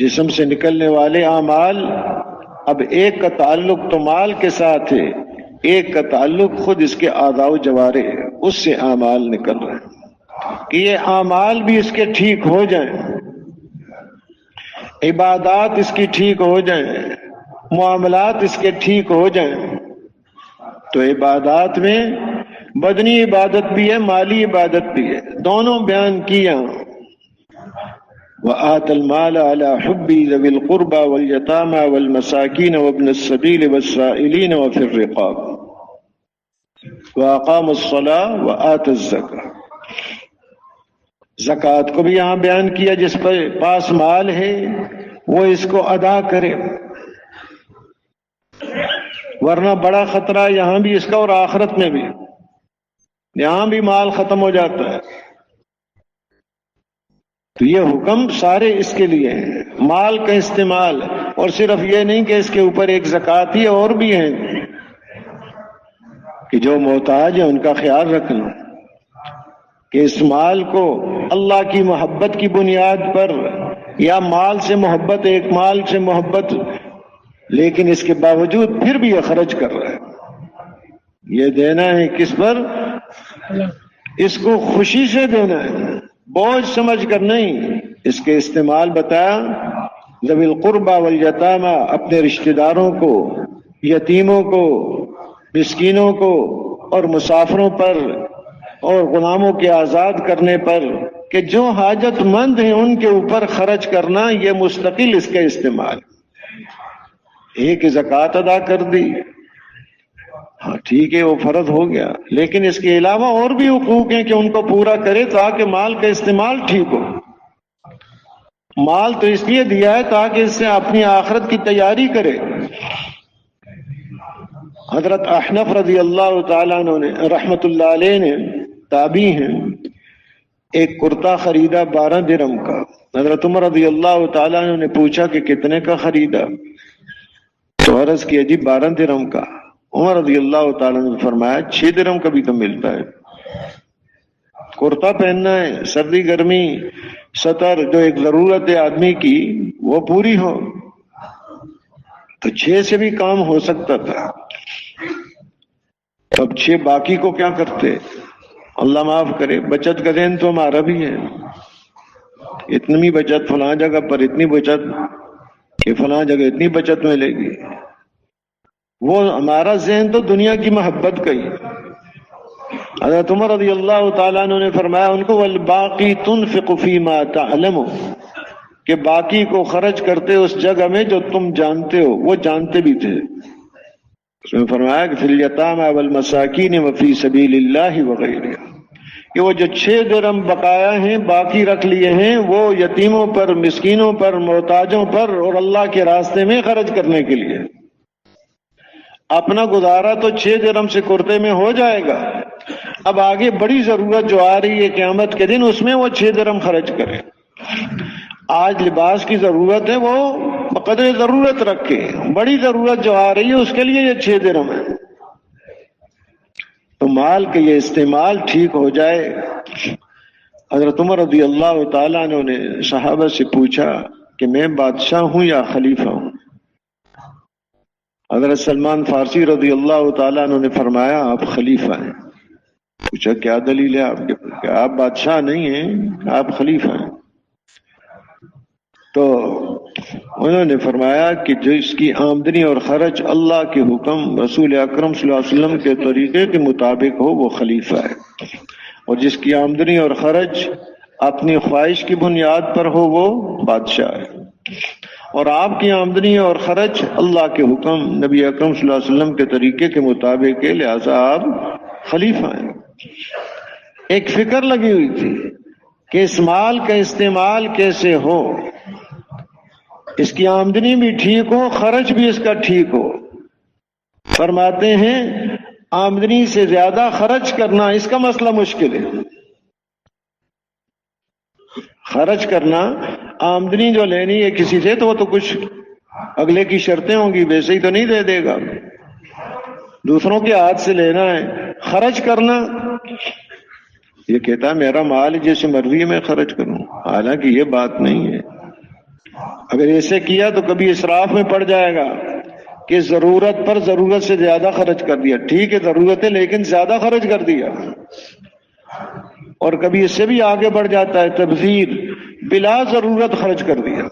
جسم سے نکلنے والے اعمال، اب ایک کا تعلق تو مال کے ساتھ ہے، ایک کا تعلق خود اس کے اعضاء و جوارح ہے، اس سے اعمال نکل رہے ہیں کہ یہ اعمال بھی اس کے ٹھیک ہو جائیں، عبادات اس کی ٹھیک ہو جائیں، معاملات اس کے ٹھیک ہو جائیں۔ تو عبادات میں بدنی عبادت بھی ہے، مالی عبادت بھی ہے، دونوں بیان کیا۔ وآت المال على حب ذوي القربى واليتامى والمساكين وابن السبيل والسائلين وفي الرقاب وأقام الصلاة وآت الزكاة۔ زکوٰۃ کو بھی یہاں بیان کیا، جس پر پاس مال ہے وہ اس کو ادا کرے، ورنہ بڑا خطرہ یہاں بھی اس کا اور آخرت میں بھی، یہاں بھی مال ختم ہو جاتا ہے۔ تو یہ حکم سارے اس کے لیے ہیں، مال کا استعمال، اور صرف یہ نہیں کہ اس کے اوپر ایک زکوٰۃ ہی، اور بھی ہیں کہ جو محتاج ہیں ان کا خیال رکھنا، کہ اس مال کو اللہ کی محبت کی بنیاد پر، یا مال سے محبت، ایک مال سے محبت، لیکن اس کے باوجود پھر بھی یہ خرچ کر رہا ہے۔ یہ دینا ہے کس پر؟ اس کو خوشی سے دینا ہے، بوجھ سمجھ کر نہیں۔ اس کے استعمال بتایا، ذوی القربى والیتامى، اپنے رشتہ داروں کو، یتیموں کو، مسکینوں کو، اور مسافروں پر، اور غلاموں کے آزاد کرنے پر، کہ جو حاجت مند ہیں ان کے اوپر خرچ کرنا، یہ مستقل اس کا استعمال۔ ایک زکوٰۃ ادا کر دی، ہاں ٹھیک ہے وہ فرض ہو گیا، لیکن اس کے علاوہ اور بھی حقوق ہیں کہ ان کو پورا کرے تاکہ مال کا استعمال ٹھیک ہو۔ مال تو اس لیے دیا ہے تاکہ اس سے اپنی آخرت کی تیاری کرے۔ حضرت احنف رضی اللہ تعالیٰ عنہ نے رحمت اللہ علیہ نے، تابعی ہیں، ایک کرتا خریدا 12 درہم کا۔ حضرت عمر رضی اللہ تعالیٰ عنہ نے پوچھا کہ کتنے کا خریدا؟ تو عرض کیا جی 12 درہم کا۔ عمر رضی اللہ تعالیٰ نے فرمایا 6 درہم کا بھی تو ملتا ہے، کرتا پہننا ہے، سردی گرمی سطر جو ایک ضرورت ہے آدمی کی وہ پوری ہو، تو 6 سے بھی کام ہو سکتا تھا۔ اب 6 باقی کو کیا کرتے؟ اللہ معاف کرے، بچت کا ذہن تو ہمارا بھی ہے، اتنی بچت فلاں جگہ پر، اتنی بچت کہ فلاں جگہ اتنی بچت ملے گی، وہ ہمارا ذہن تو دنیا کی محبت کا ہی۔ حضرت عمر رضی اللہ تعالیٰ عنہ نے فرمایا ان کو، والباقی تنفق فیما تعلم، کہ باقی کو خرچ کرتے اس جگہ میں جو تم جانتے ہو۔ وہ جانتے بھی تھے اس میں فرمایا کہ فی الیتامی والمساکین وفی سبیل اللہ وغیرہ، کہ وہ جو 6 درہم بقایا ہیں باقی رکھ لیے ہیں وہ یتیموں پر، مسکینوں پر، محتاجوں پر اور اللہ کے راستے میں خرچ کرنے کے لیے۔ اپنا گزارا تو 6 درہم سے کرتے میں ہو جائے گا، اب آگے بڑی ضرورت جو آ رہی ہے قیامت کے دن، اس میں وہ 6 درہم خرچ کرے۔ آج لباس کی ضرورت ہے، وہ بقدر ضرورت رکھے، بڑی ضرورت جو آ رہی ہے اس کے لیے یہ 6 درہم ہے۔ تو مال کا یہ استعمال ٹھیک ہو جائے۔ حضرت عمر رضی اللہ تعالیٰ عنہ نے صحابہ سے پوچھا کہ میں بادشاہ ہوں یا خلیفہ ہوں؟ حضرت سلمان فارسی رضی اللہ تعالیٰ عنہ نے فرمایا آپ خلیفہ ہیں۔ پوچھا کیا دلیل ہے آپ کے؟ کہ آپ بادشاہ نہیں ہیں، آپ خلیفہ ہیں۔ تو انہوں نے فرمایا کہ جو اس کی آمدنی اور خرچ اللہ کے حکم، رسول اکرم صلی اللہ علیہ وسلم کے طریقے کے مطابق ہو وہ خلیفہ ہے، اور جس کی آمدنی اور خرچ اپنی خواہش کی بنیاد پر ہو وہ بادشاہ ہے، اور آپ کی آمدنی اور خرچ اللہ کے حکم، نبی اکرم صلی اللہ علیہ وسلم کے طریقے کے مطابق ہے، لہذا آپ خلیفہ ہیں۔ ایک فکر لگی ہوئی تھی کہ اس مال کا استعمال کیسے ہو، اس کی آمدنی بھی ٹھیک ہو، خرچ بھی اس کا ٹھیک ہو۔ فرماتے ہیں آمدنی سے زیادہ خرچ کرنا اس کا مسئلہ مشکل ہے۔ خرچ کرنا، آمدنی جو لینی ہے کسی سے تو وہ تو کچھ اگلے کی شرطیں ہوں گی، ویسے ہی تو نہیں دے دے گا، دوسروں کے ہاتھ سے لینا ہے۔ خرچ کرنا، یہ کہتا ہے میرا مال جیسے مرضی ہے میں خرچ کروں، حالانکہ یہ بات نہیں ہے۔ اگر ایسے کیا تو کبھی اسراف میں پڑ جائے گا کہ ضرورت پر ضرورت سے زیادہ خرچ کر دیا، ٹھیک ہے ضرورت ہے لیکن زیادہ خرچ کر دیا، اور کبھی اس سے بھی آگے بڑھ جاتا ہے تبذیر، بلا ضرورت خرچ کر دیا،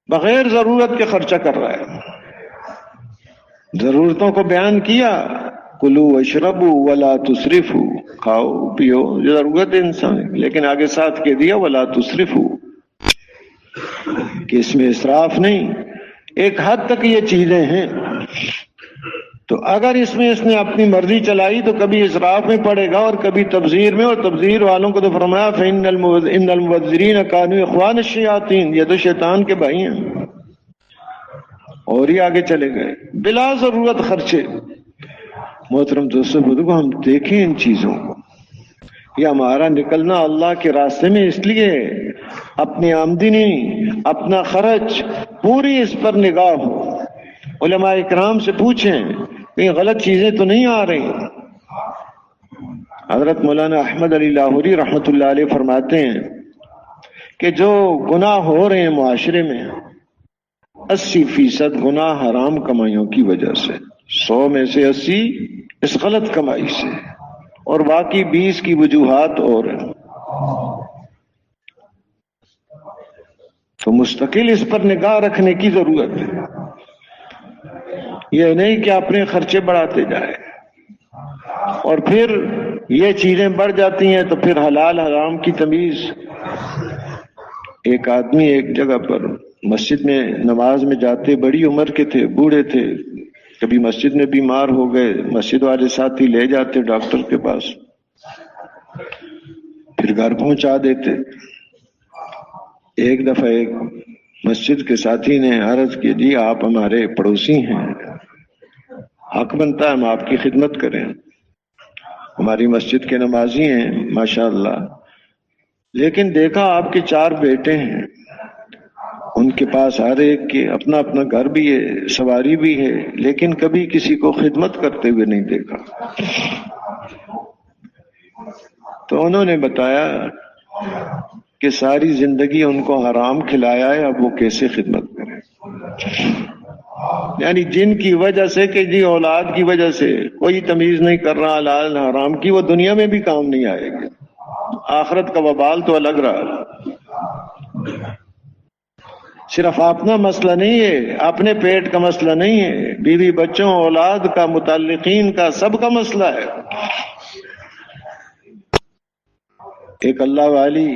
بغیر ضرورت کے خرچہ کر رہا ہے۔ ضرورتوں کو بیان کیا، کلو واشربو ولا تسرفو، کھاؤ پیو جو ضرورت ہے انسان، لیکن آگے ساتھ کہہ دیا ولا تسرفو، کہ اس میں اسراف نہیں۔ ایک حد تک یہ چیزیں ہیں، تو اگر اس میں اس نے اپنی مرضی چلائی تو کبھی اسراف میں پڑے گا اور کبھی تبذیر میں، اور تبذیر والوں کو تو فرمایا فإن المبذرین کانوا اخوان الشیاطین، یہ تو شیطان کے بھائی ہیں۔ اور ہی آگے چلے گئے بلا ضرورت خرچے۔ محترم دوستو بزرگو، ہم دیکھیں ان چیزوں کو، یہ ہمارا نکلنا اللہ کے راستے میں اس لیے اپنی آمدنی، اپنا خرچ پوری اس پر نگاہ ہو۔ علماء اکرام سے پوچھیں کہیں غلط چیزیں تو نہیں آ رہی۔ حضرت مولانا احمد علی لاہوری رحمۃ اللہ علیہ فرماتے ہیں کہ جو گناہ ہو رہے ہیں معاشرے میں، 80% گناہ حرام کمائیوں کی وجہ سے، 100 میں سے 80 اس غلط کمائی سے، اور باقی 20 کی وجوہات اور ہیں۔ تو مستقل اس پر نگاہ رکھنے کی ضرورت ہے، یہ نہیں کہ اپنے خرچے بڑھاتے جائیں، اور پھر یہ چیزیں بڑھ جاتی ہیں تو پھر حلال حرام کی تمیز۔ ایک آدمی ایک جگہ پر مسجد میں نماز میں جاتے، بڑی عمر کے تھے، بوڑھے تھے، کبھی مسجد میں بیمار ہو گئے، مسجد والے ساتھی لے جاتے ڈاکٹر کے پاس، پھر گھر پہنچا دیتے۔ ایک دفعہ ایک مسجد کے ساتھی نے عرض کی جی آپ ہمارے پڑوسی ہیں، حق بنتا ہے ہم آپ کی خدمت کریں، ہماری مسجد کے نمازی ہیں ماشاءاللہ، لیکن دیکھا آپ کے 4 بیٹے ہیں، ان کے پاس ہر ایک کے اپنا اپنا گھر بھی ہے، سواری بھی ہے، لیکن کبھی کسی کو خدمت کرتے ہوئے نہیں دیکھا۔ تو انہوں نے بتایا کہ ساری زندگی ان کو حرام کھلایا ہے، اب وہ کیسے خدمت کریں؟ یعنی جن کی وجہ سے کہ جی اولاد کی وجہ سے کوئی تمیز نہیں کر رہا حلال حرام کی، وہ دنیا میں بھی کام نہیں آئے گی، آخرت کا وبال تو الگ رہا۔ صرف اپنا مسئلہ نہیں ہے، اپنے پیٹ کا مسئلہ نہیں ہے، بیوی بچوں اولاد کا، متعلقین کا، سب کا مسئلہ ہے۔ ایک اللہ والی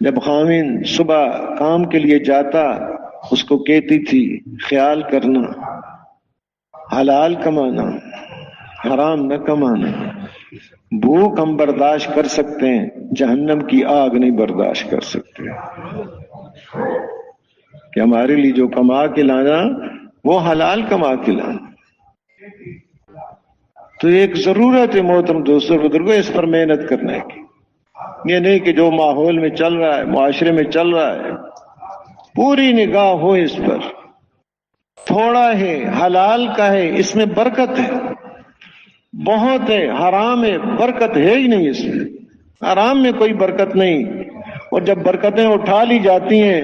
جب خامن صبح کام کے لیے جاتا، اس کو کہتی تھی خیال کرنا حلال کمانا، حرام نہ کمانا۔ بھوک ہم برداشت کر سکتے ہیں، جہنم کی آگ نہیں برداشت کر سکتے۔ کہ ہمارے لیے جو کما کے لانا وہ حلال کما کے لانا۔ تو ایک ضرورت ہے محترم دوستوں بزرگوں اس پر محنت کرنے کی۔ یہ نہیں کہ جو ماحول میں چل رہا ہے، معاشرے میں چل رہا ہے، پوری نگاہ ہو اس پر۔ تھوڑا ہے حلال کا ہے، اس میں برکت ہے، بہت ہے حرام ہے، برکت ہے ہی نہیں اس میں۔ حرام میں کوئی برکت نہیں، اور جب برکتیں اٹھا لی جاتی ہیں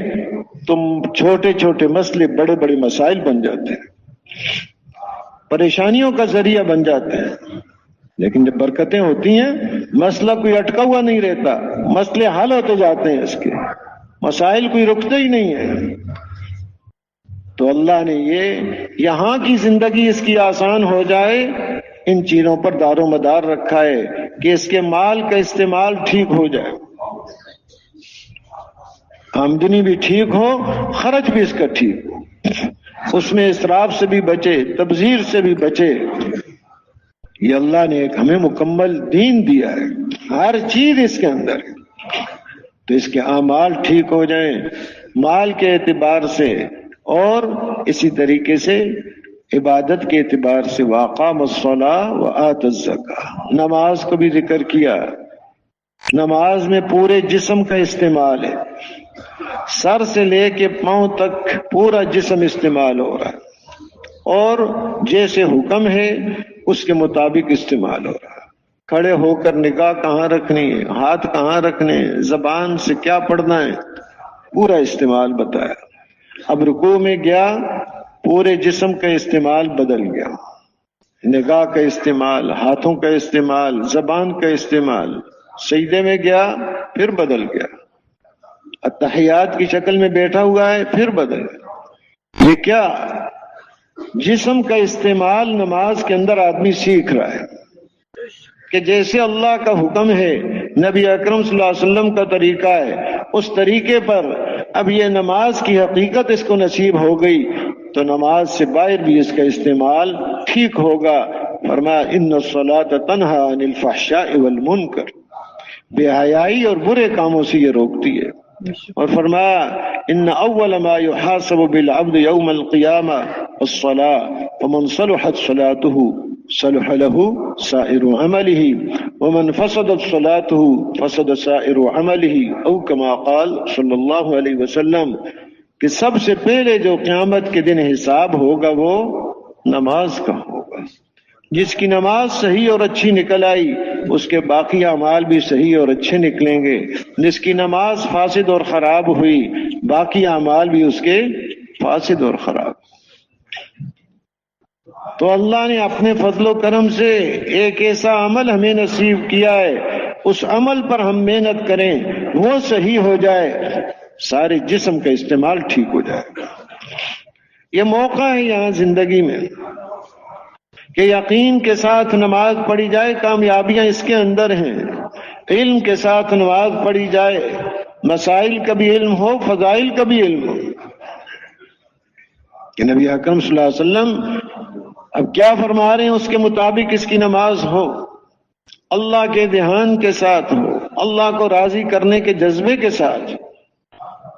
تو چھوٹے چھوٹے مسئلے بڑے بڑے مسائل بن جاتے ہیں، پریشانیوں کا ذریعہ بن جاتے ہیں۔ لیکن جب برکتیں ہوتی ہیں مسئلہ کوئی اٹکا ہوا نہیں رہتا، مسئلے حل ہوتے جاتے ہیں، اس کے مسائل کوئی رکتے ہی نہیں ہیں۔ تو اللہ نے یہ یہاں کی زندگی اس کی آسان ہو جائے، ان چیزوں پر دار و مدار رکھا ہے کہ اس کے مال کا استعمال ٹھیک ہو جائے، آمدنی بھی ٹھیک ہو، خرچ بھی اس کا ٹھیک ہو، اس میں اسراف سے بھی بچے، تبذیر سے بھی بچے۔ یہ اللہ نے ایک ہمیں مکمل دین دیا ہے، ہر چیز اس کے اندر ہے۔ تو اس کے اعمال ٹھیک ہو جائیں مال کے اعتبار سے، اور اسی طریقے سے عبادت کے اعتبار سے۔ وَأَقَامَ الصَّلَاةَ وَآتَى الزَّكَاةَ، نماز کو بھی ذکر کیا۔ نماز میں پورے جسم کا استعمال ہے، سر سے لے کے پاؤں تک پورا جسم استعمال ہو رہا ہے، اور جیسے حکم ہے اس کے مطابق استعمال ہو رہا ہے۔ کھڑے ہو کر نگاہ کہاں رکھنی ہے، ہاتھ کہاں رکھنے ہیں، زبان سے کیا پڑھنا ہے، پورا استعمال بتایا۔ اب رکوع میں گیا، پورے جسم کا استعمال بدل گیا، نگاہ کا استعمال، ہاتھوں کا استعمال، زبان کا استعمال۔ سجدے میں گیا، پھر بدل گیا۔ اتحیات کی شکل میں بیٹھا ہوا ہے، پھر بدل گیا۔ یہ کیا جسم کا استعمال نماز کے اندر آدمی سیکھ رہا ہے کہ جیسے اللہ کا حکم ہے، نبی اکرم صلی اللہ علیہ وسلم کا طریقہ ہے، اس طریقے پر اب یہ نماز کی حقیقت اس کو نصیب ہو گئی، تو نماز سے باہر بھی اس کا استعمال ٹھیک ہوگا۔ فرمایا ان الصلاۃ تنہی عن الفحشاء والمنکر، بے حیائی اور برے کاموں سے یہ روکتی ہے۔ اور فرمایا ان اول ما يحاسب بالعبد يوم القيامة الصلاة فمن صلحت صلاته صلح له سائر عمله ومن فسدت صلاته فسد سائر عمله، او كما قال صلی اللہ علیہ وسلم کہ سب سے پہلے جو قیامت کے دن حساب ہوگا وہ نماز کا ہوگا۔ جس کی نماز صحیح اور اچھی نکل آئی اس کے باقی اعمال بھی صحیح اور اچھے نکلیں گے، جس کی نماز فاسد اور خراب ہوئی باقی اعمال بھی اس کے فاسد اور خراب۔ تو اللہ نے اپنے فضل و کرم سے ایک ایسا عمل ہمیں نصیب کیا ہے، اس عمل پر ہم محنت کریں، وہ صحیح ہو جائے، سارے جسم کا استعمال ٹھیک ہو جائے گا۔ یہ موقع ہے یہاں زندگی میں کہ یقین کے ساتھ نماز پڑھی جائے، کامیابیاں اس کے اندر ہیں۔ علم کے ساتھ نماز پڑھی جائے، مسائل کا بھی علم ہو، فضائل کا بھی علم ہو۔ کہ نبی اکرم صلی اللہ علیہ وسلم اب کیا فرما رہے ہیں اس کے مطابق اس کی نماز ہو، اللہ کے دھیان کے ساتھ ہو، اللہ کو راضی کرنے کے جذبے کے ساتھ۔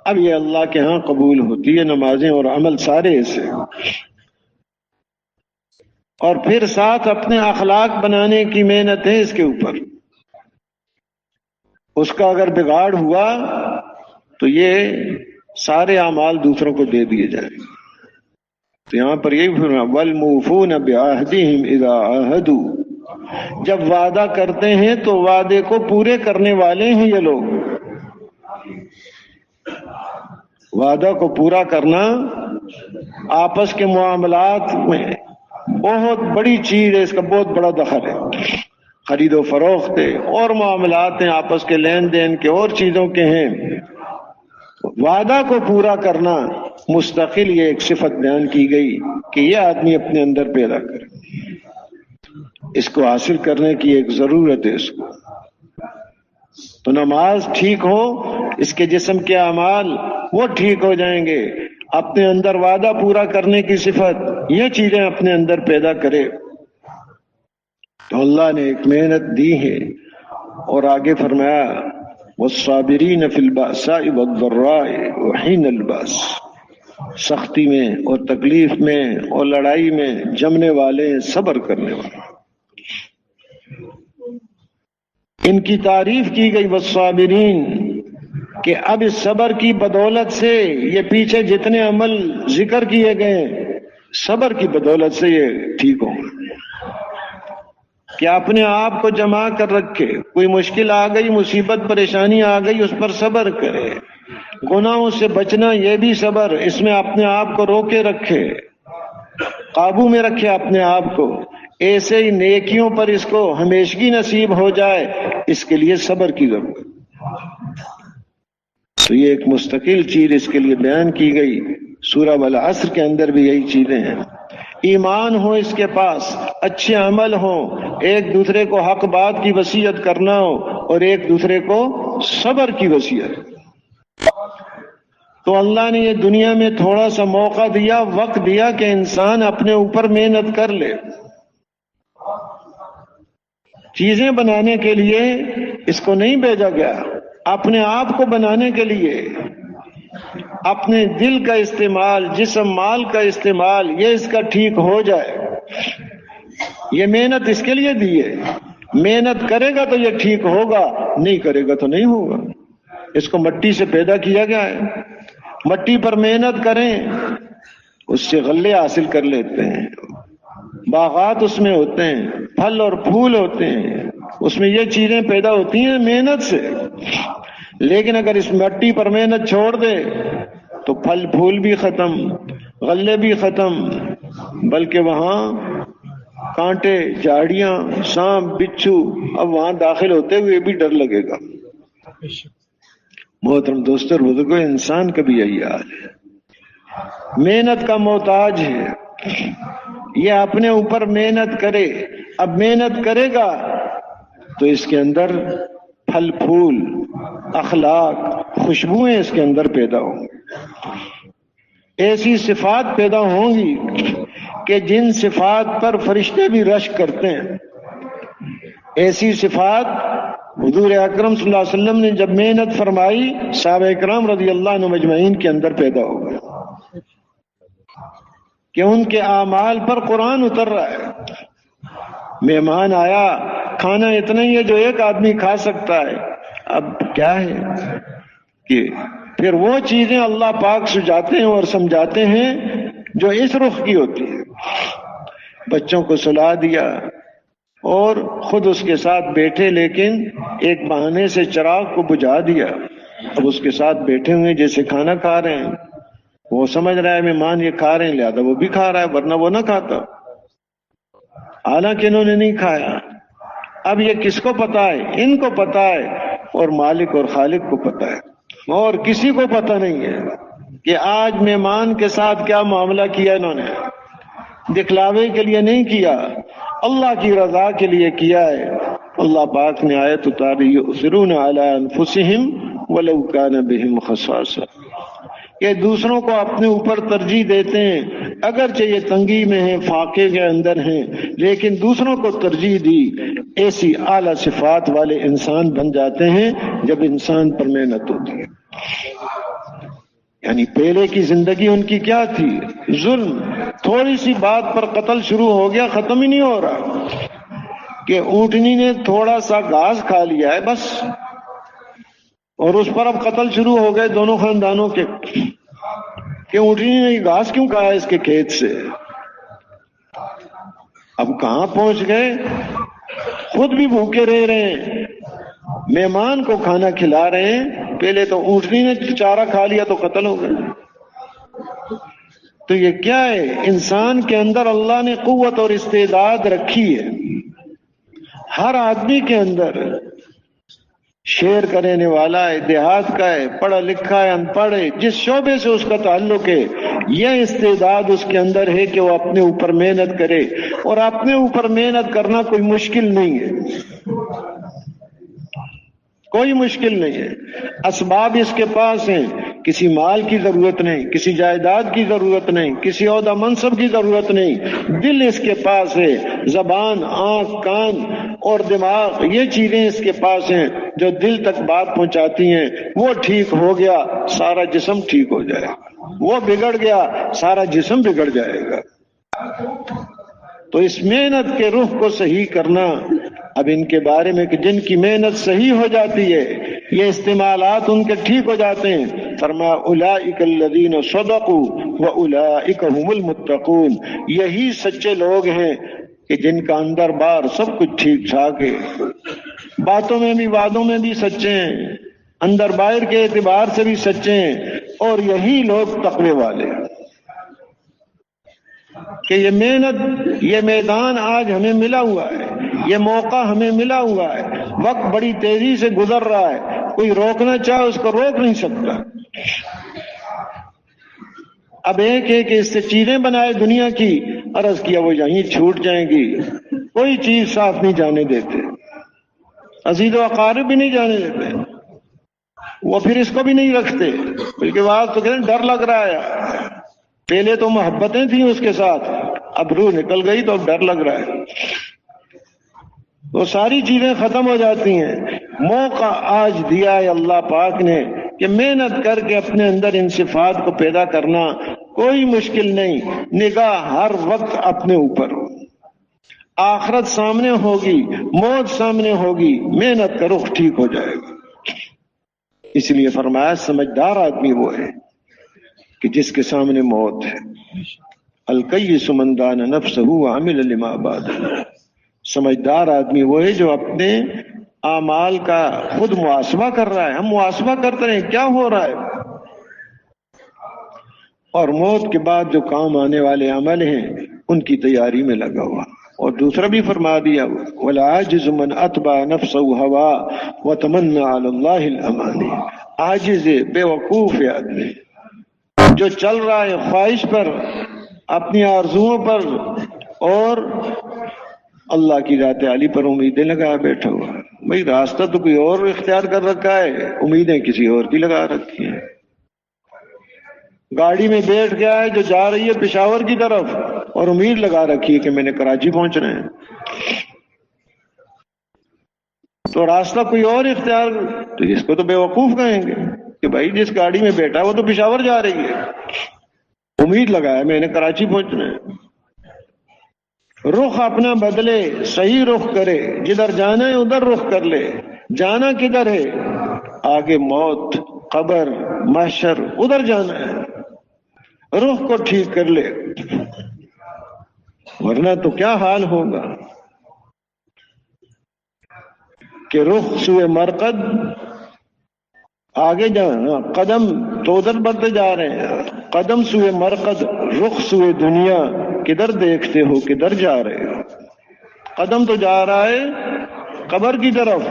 اب یہ اللہ کے ہاں قبول ہوتی ہے نمازیں اور عمل سارے ایسے۔ اور پھر ساتھ اپنے اخلاق بنانے کی محنت ہے اس کے اوپر۔ اس کا اگر بگاڑ ہوا تو یہ سارے اعمال دوسروں کو دے دیے جائیں۔ تو یہاں پر یہی فرمایا وَالْمُوفُونَ بِعَهْدِهِمْ إِذَا عَاهَدُوا، جب وعدہ کرتے ہیں تو وعدے کو پورے کرنے والے ہیں یہ لوگ۔ وعدہ کو پورا کرنا آپس کے معاملات میں بہت بڑی چیز ہے، اس کا بہت بڑا دخل ہے۔ خرید و فروخت ہے اور معاملات ہیں آپس کے، لین دین کے اور چیزوں کے ہیں۔ وعدہ کو پورا کرنا مستقل یہ ایک صفت بیان کی گئی کہ یہ آدمی اپنے اندر پیدا کرے، اس کو حاصل کرنے کی ایک ضرورت ہے اس کو۔ تو نماز ٹھیک ہو، اس کے جسم کے اعمال وہ ٹھیک ہو جائیں گے۔ اپنے اندر وعدہ پورا کرنے کی صفت، یہ چیزیں اپنے اندر پیدا کرے تو اللہ نے ایک محنت دی ہے. اور آگے فرمایا والصابرین فی البأساء والضراء وحین البأس، سختی میں اور تکلیف میں اور لڑائی میں جمنے والے، صبر کرنے والے. ان کی تعریف کی گئی والصابرین، کہ اب اس صبر کی بدولت سے یہ پیچھے جتنے عمل ذکر کیے گئے صبر کی بدولت سے یہ ٹھیک ہوں، کہ اپنے آپ کو جما کر رکھے. کوئی مشکل آ گئی، مصیبت پریشانی آ گئی، اس پر صبر کرے. گناہوں سے بچنا یہ بھی صبر، اس میں اپنے آپ کو روکے رکھے، قابو میں رکھے اپنے آپ کو. ایسے ہی نیکیوں پر اس کو ہمیشگی نصیب ہو جائے، اس کے لیے صبر کی ضرورت. تو یہ ایک مستقل چیز اس کے لیے بیان کی گئی. سورہ والعصر کے اندر بھی یہی چیزیں ہیں. ایمان ہو اس کے پاس، اچھے عمل ہوں، ایک دوسرے کو حق بات کی وصیت کرنا ہو اور ایک دوسرے کو صبر کی وصیت. تو اللہ نے یہ دنیا میں تھوڑا سا موقع دیا، وقت دیا کہ انسان اپنے اوپر محنت کر لے. چیزیں بنانے کے لیے اس کو نہیں بھیجا گیا، اپنے آپ کو بنانے کے لیے. اپنے دل کا استعمال، جسم مال کا استعمال، یہ اس کا ٹھیک ہو جائے. یہ محنت اس کے لیے دی ہے. محنت کرے گا تو یہ ٹھیک ہوگا، نہیں کرے گا تو نہیں ہوگا. اس کو مٹی سے پیدا کیا گیا ہے. مٹی پر محنت کریں، اس سے غلے حاصل کر لیتے ہیں. باغات اس میں ہوتے ہیں، پھل اور پھول ہوتے ہیں، اس میں یہ چیزیں پیدا ہوتی ہیں محنت سے. لیکن اگر اس مٹی پر محنت چھوڑ دے تو پھل پھول بھی ختم، غلے بھی ختم، بلکہ وہاں کانٹے، جھاڑیاں، سانپ، بچھو اب وہاں داخل ہوتے ہوئے بھی ڈر لگے گا. محترم دوستو اور بزرگوں، انسان کا بھی یہی حال ہے، محنت کا محتاج ہے. یہ اپنے اوپر محنت کرے. اب محنت کرے گا تو اس کے اندر پھل پھول، اخلاق، خوشبوئیں اس کے اندر پیدا ہوں گی. ایسی صفات پیدا ہوں گی کہ جن صفات پر فرشتے بھی رشک کرتے ہیں. ایسی صفات حضور اکرم صلی اللہ علیہ وسلم نے جب محنت فرمائی، صحابہ اکرام رضی اللہ عنہ مجمعین کے اندر پیدا ہو گئے کہ ان کے اعمال پر قرآن اتر رہا ہے. مہمان آیا، کھانا اتنا ہی ہے جو ایک آدمی کھا سکتا ہے. اب کیا ہے کہ پھر وہ چیزیں اللہ پاک سجاتے ہیں اور سمجھاتے ہیں جو اس رخ کی ہوتی ہے. بچوں کو سلا دیا اور خود اس کے ساتھ بیٹھے، لیکن ایک بہانے سے چراغ کو بجھا دیا. اب اس کے ساتھ بیٹھے ہوئے جیسے کھانا کھا رہے ہیں. وہ سمجھ رہا ہے مہمان یہ کھا رہے ہیں لہذا وہ بھی کھا رہا ہے، ورنہ وہ نہ کھاتا، حالانکہ انہوں نے نہیں کھایا. اب یہ کس کو پتا ہے؟ ان کو پتا ہے، اور مالک اور خالق کو پتا ہے، اور کسی کو پتا نہیں ہے کہ آج مہمان کے ساتھ کیا معاملہ کیا. انہوں نے دکھلاوے کے لیے نہیں کیا، اللہ کی رضا کے لیے کیا ہے. اللہ پاک نے آیت اتاری یؤثرون علی انفسہم ولو کان بہم خصاصہ، کہ دوسروں کو اپنے اوپر ترجیح دیتے ہیں اگرچہ یہ تنگی میں ہیں، فاقے کے اندر ہیں، لیکن دوسروں کو ترجیح دی. ایسی اعلیٰ صفات والے انسان بن جاتے ہیں جب انسان پر محنت ہوتی ہے. یعنی پہلے کی زندگی ان کی کیا تھی؟ ظلم. تھوڑی سی بات پر قتل شروع ہو گیا، ختم ہی نہیں ہو رہا کہ اونٹنی نے تھوڑا سا گھاس کھا لیا ہے بس، اور اس پر اب قتل شروع ہو گئے دونوں خاندانوں کے کہ اونٹنی نے گھاس کیوں کھایا اس کے کھیت سے. اب کہاں پہنچ گئے؟ خود بھی بھوکے رہ رہے ہیں، مہمان کو کھانا کھلا رہے ہیں. پہلے تو اونٹنی نے چارہ کھا لیا تو قتل ہو گئے. تو یہ کیا ہے؟ انسان کے اندر اللہ نے قوت اور استعداد رکھی ہے. ہر آدمی کے اندر شعر کرنے والا ہے، دیہات کا ہے، پڑھا لکھا ہے، ان پڑھ ہے، جس شعبے سے اس کا تعلق ہے، یہ استعداد اس کے اندر ہے کہ وہ اپنے اوپر محنت کرے. اور اپنے اوپر محنت کرنا کوئی مشکل نہیں ہے، کوئی مشکل نہیں ہے. اسباب اس کے پاس ہیں، کسی مال کی ضرورت نہیں، کسی جائیداد کی ضرورت نہیں، کسی عہدہ منصب کی ضرورت نہیں، دل اس کے پاس ہے، زبان، آنکھ، کان اور دماغ یہ چیزیں اس کے پاس ہیں جو دل تک بات پہنچاتی ہیں۔ وہ ٹھیک ہو گیا سارا جسم ٹھیک ہو جائے گا، وہ بگڑ گیا سارا جسم بگڑ جائے گا۔ تو اس محنت کے رخ کو صحیح کرنا، اب ان کے بارے میں کہ جن کی محنت صحیح ہو جاتی ہے، یہ استعمالات ان کے ٹھیک ہو جاتے ہیں، فرمایا اولئک الذین صدقوا واولئک هم المتقون، یہی سچے لوگ ہیں کہ جن کا اندر باہر سب کچھ ٹھیک ٹھاک ہے، باتوں میں بھی وعدوں میں بھی سچے ہیں، اندر باہر کے اعتبار سے بھی سچے ہیں، اور یہی لوگ تقوی والے ہیں۔ کہ یہ محنت، یہ میدان آج ہمیں ملا ہوا ہے، یہ موقع ہمیں ملا ہوا ہے، وقت بڑی تیزی سے گزر رہا ہے، کوئی روکنا چاہے اس کو روک نہیں سکتا۔ اب ایک ایک اس سے چیزیں بنائے دنیا کی، عرض کیا وہ یہیں چھوٹ جائیں گی، کوئی چیز ساتھ نہیں جانے دیتے، عزیز و اقارب بھی نہیں جانے دیتے، وہ پھر اس کو بھی نہیں رکھتے، بلکہ بات تو کہتے ڈر لگ رہا ہے، پہلے تو محبتیں تھیں اس کے ساتھ، اب روح نکل گئی تو اب ڈر لگ رہا ہے، وہ ساری چیزیں ختم ہو جاتی ہیں۔ موقع آج دیا ہے اللہ پاک نے کہ محنت کر کے اپنے اندر ان صفات کو پیدا کرنا کوئی مشکل نہیں، نگاہ ہر وقت اپنے اوپر ہو، آخرت سامنے ہوگی، موت سامنے ہوگی، محنت کا رخ ٹھیک ہو جائے گا۔ اس لیے فرمایا سمجھدار آدمی وہ ہے کہ جس کے سامنے موت ہے، الکیس من دان نفسہ وعمل لما بعد، سمجھدار آدمی وہ ہے جو اپنے اعمال کا خود محاسبہ کر رہا ہے۔ ہم محاسبہ کرتے ہیں کیا ہو رہا ہے، اور موت کے بعد جو کام آنے والے عمل ہیں ان کی تیاری میں لگا ہوا۔ اور دوسرا بھی فرما دیا والعاجز من اتبع نفسه هوا وتمنى على الله الاماني، عاجز بے وقوف آدمی جو چل رہا ہے خواہش پر، اپنی آرزوؤں پر، اور اللہ کی ذات عالی پر امیدیں لگا بیٹھا ہوا۔ بھئی راستہ تو کوئی اور اختیار کر رکھا ہے، امیدیں کسی اور کی لگا رکھی ہیں۔ گاڑی میں بیٹھ گیا ہے جو جا رہی ہے پشاور کی طرف، اور امید لگا رکھی ہے کہ میں نے کراچی پہنچنا ہے، تو راستہ کوئی اور اختیار، تو اس کو تو بے وقوف کہیں گے کہ بھائی جس گاڑی میں بیٹھا وہ تو پشاور جا رہی ہے، امید لگایا میں نے کراچی پہنچنا ہے۔ رخ اپنا بدلے، صحیح رخ کرے، جدھر جانا ہے ادھر رخ کر لے۔ جانا کدھر ہے؟ آگے موت، قبر، محشر، ادھر جانا ہے، رخ کو ٹھیک کر لے، ورنہ تو کیا حال ہوگا کہ رخ سوئے مرقد، آگے جانا، قدم تو ادھر بڑھتے جا رہے ہیں، قدم سوئے مرقد، رخ سوئے دنیا، کدھر دیکھتے ہو کدھر جا رہے ہو؟ قدم تو جا رہا ہے قبر کی طرف،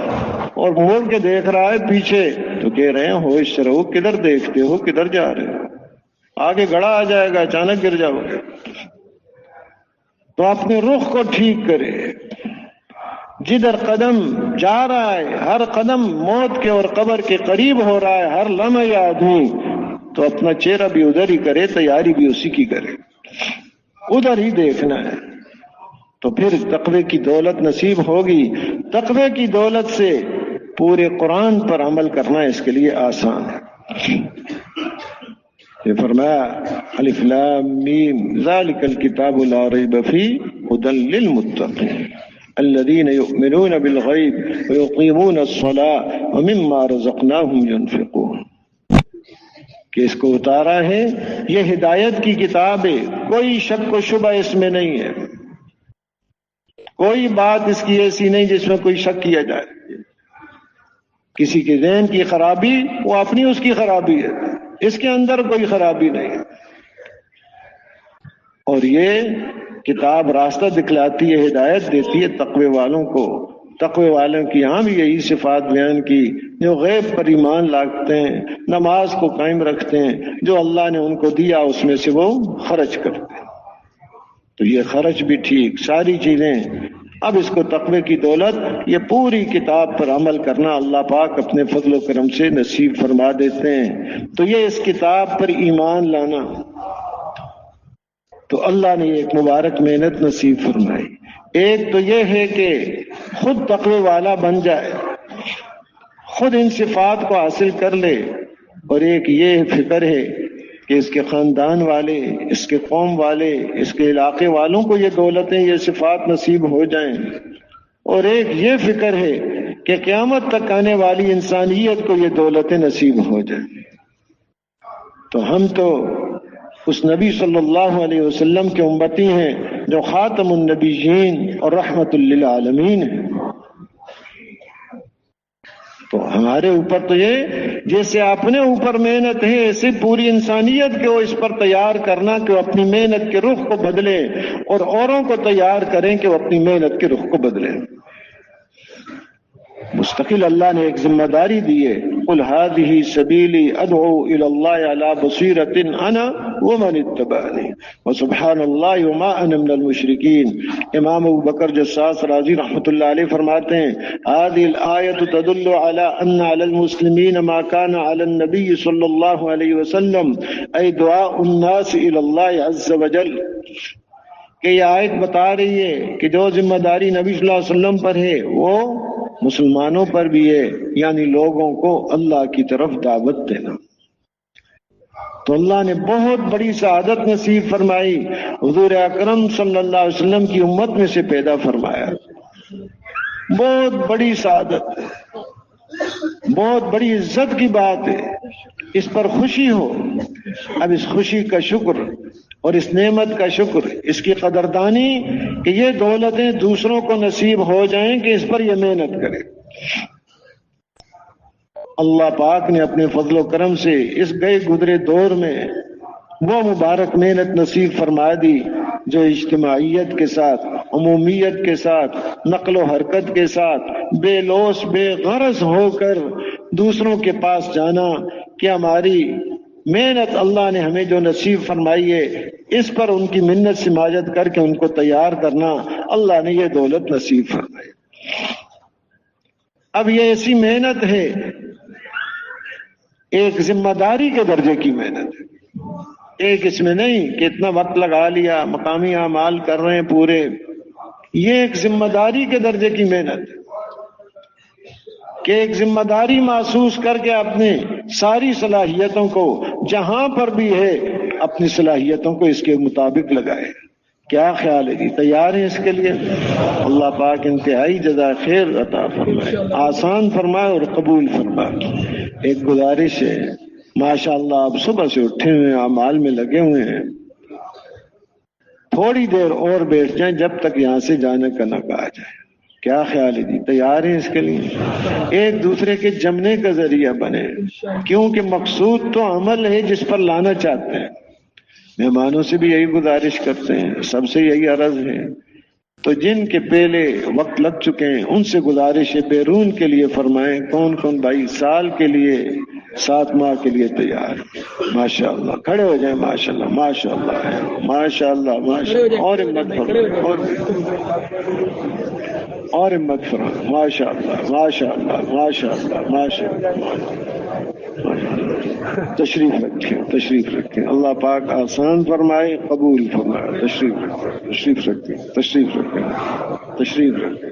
اور موڑ کے دیکھ رہا ہے پیچھے، تو کہہ رہے ہیں ہوش سے رہو، کدھر دیکھتے ہو کدھر جا رہے ہو؟ آگے گڑا آ جائے گا، اچانک گر جاؤ گے۔ تو اپنے رخ کو ٹھیک کرے، جدھر قدم جا رہا ہے، ہر قدم موت کے اور قبر کے قریب ہو رہا ہے، ہر لمحہ آدمی، تو اپنا چہرہ بھی ادھر ہی کرے، تیاری بھی اسی کی کرے، ادھر ہی دیکھنا ہے، تو پھر تقوی کی دولت نصیب ہوگی۔ تقوی کی دولت سے پورے قرآن پر عمل کرنا اس کے لیے آسان ہے۔ یہ فرمایا الف لام میم ذالک الکتاب لا ریب فیہ ھدی للمتقین الذین یؤمنون بالغیب ویقیمون الصلاۃ ومما رزقناہم ینفقون، کہ اس کو اتارا ہے، یہ ہدایت کی کتاب ہے، کوئی شک و شبہ اس میں نہیں ہے، کوئی بات اس کی ایسی نہیں جس میں کوئی شک کیا جائے۔ کسی کے ذہن کی خرابی وہ اپنی اس کی خرابی ہے، اس کے اندر کوئی خرابی نہیں ہے، اور یہ کتاب راستہ دکھلاتی ہے، ہدایت دیتی ہے تقوی والوں کو۔ تقوی والوں کی یہاں بھی یہی صفات بیان کی، جو غیب پر ایمان لاتے ہیں، نماز کو قائم رکھتے ہیں، جو اللہ نے ان کو دیا اس میں سے وہ خرچ کرتے ہیں۔ تو یہ خرچ بھی ٹھیک، ساری چیزیں اب اس کو تقوی کی دولت، یہ پوری کتاب پر عمل کرنا اللہ پاک اپنے فضل و کرم سے نصیب فرما دیتے ہیں۔ تو یہ اس کتاب پر ایمان لانا، تو اللہ نے ایک مبارک محنت نصیب فرمائی۔ ایک تو یہ ہے کہ خود تقوی والا بن جائے، خود ان صفات کو حاصل کر لے، اور ایک یہ فکر ہے کہ اس کے خاندان والے، اس کے قوم والے، اس کے علاقے والوں کو یہ دولتیں، یہ صفات نصیب ہو جائیں، اور ایک یہ فکر ہے کہ قیامت تک آنے والی انسانیت کو یہ دولتیں نصیب ہو جائیں۔ تو ہم تو اس نبی صلی اللہ علیہ وسلم کے امتی ہیں جو خاتم النبیین اور رحمت للعالمین ہیں۔ تو ہمارے اوپر تو یہ جیسے اپنے اوپر محنت ہے، ایسے پوری انسانیت کو اس پر تیار کرنا کہ وہ اپنی محنت کے رخ کو بدلے، اور اوروں کو تیار کریں کہ وہ اپنی محنت کے رخ کو بدلیں۔ مستقل اللہ نے ایک ذمہ داری دی ہے، قل هذه سبیلی ادعو الی اللہ علی بصیرۃ انا ومن اتبعنی وسبحان اللہ وما انا من المشرکین۔ امام ابو بکر جساس رازی رحمۃ اللہ علیہ فرماتے ہیں، هذه الآیۃ تدل علی ان علی المسلمین ما کان علی النبی صلی اللہ علیہ وسلم ای دعاء الناس الی اللہ عز وجل، کہ یہ آیت بتا رہی ہے کہ جو ذمہ داری نبی صلی اللہ علیہ وسلم پر ہے وہ مسلمانوں پر بھی ہے، یعنی لوگوں کو اللہ کی طرف دعوت دینا۔ تو اللہ نے بہت بڑی سعادت نصیب فرمائی، حضور اکرم صلی اللہ علیہ وسلم کی امت میں سے پیدا فرمایا۔ بہت بڑی سعادت ہے، بہت بڑی عزت کی بات ہے، اس پر خوشی ہو۔ اب اس خوشی کا شکر اور اس نعمت کا شکر، اس کی قدردانی کہ یہ دولتیں دوسروں کو نصیب ہو جائیں کہ اس پر یہ محنت کرے۔ اللہ پاک نے اپنے فضل و کرم سے اس گئے گزرے دور میں وہ مبارک محنت نصیب فرما دی جو اجتماعیت کے ساتھ، عمومیت کے ساتھ، نقل و حرکت کے ساتھ بے لوث بے غرض ہو کر دوسروں کے پاس جانا کہ ہماری محنت اللہ نے ہمیں جو نصیب فرمائی ہے اس پر ان کی منت سماجت کر کے ان کو تیار کرنا، اللہ نے یہ دولت نصیب فرمائی۔ اب یہ ایسی محنت ہے، ایک ذمہ داری کے درجے کی محنت ہے، ایک اس میں نہیں کہ اتنا وقت لگا لیا مقامی اعمال کر رہے ہیں پورے، یہ ایک ذمہ داری کے درجے کی محنت ہے کہ ایک ذمہ داری محسوس کر کے اپنے ساری صلاحیتوں کو جہاں پر بھی ہے اپنی صلاحیتوں کو اس کے مطابق لگائے۔ کیا خیال ہے جی؟ تیار ہیں اس کے لیے؟ اللہ پاک انتہائی جزائے خیر عطا فرمائے، آسان فرمائے اور قبول فرمائے۔ ایک گزارش ہے، ماشاءاللہ آپ صبح سے اٹھے ہوئے اعمال میں لگے ہوئے ہیں، تھوڑی دیر اور بیٹھ جائیں جب تک یہاں سے جانے کا نہ کہا جائے۔ کیا خیال ہے جی؟ تیار ہیں اس کے لیے؟ ایک دوسرے کے جمنے کا ذریعہ بنے، کیونکہ مقصود تو عمل ہے جس پر لانا چاہتے ہیں۔ مہمانوں سے بھی یہی گزارش کرتے ہیں، سب سے یہی عرض ہے، تو جن کے پہلے وقت لگ چکے ہیں ان سے گزارش ہے بیرون کے لیے فرمائیں کون کون بھائی سال کے لیے 7 ماہ کے لیے تیار؟ ماشاءاللہ کھڑے ہو جائیں، ماشاءاللہ ماشاءاللہ ماشاءاللہ ماشاءاللہ، اور ہمت فرمائیں اور ہمت فرمائیں، ماشاءاللہ ماشاءاللہ ماشاءاللہ ماشاءاللہ۔ تشریف رکھیں، تشریف رکھیں، اللہ پاک آسان فرمائے، قبول فرمائے۔ تشریف رکھیں، تشریف رکھیں، تشریف رکھیں،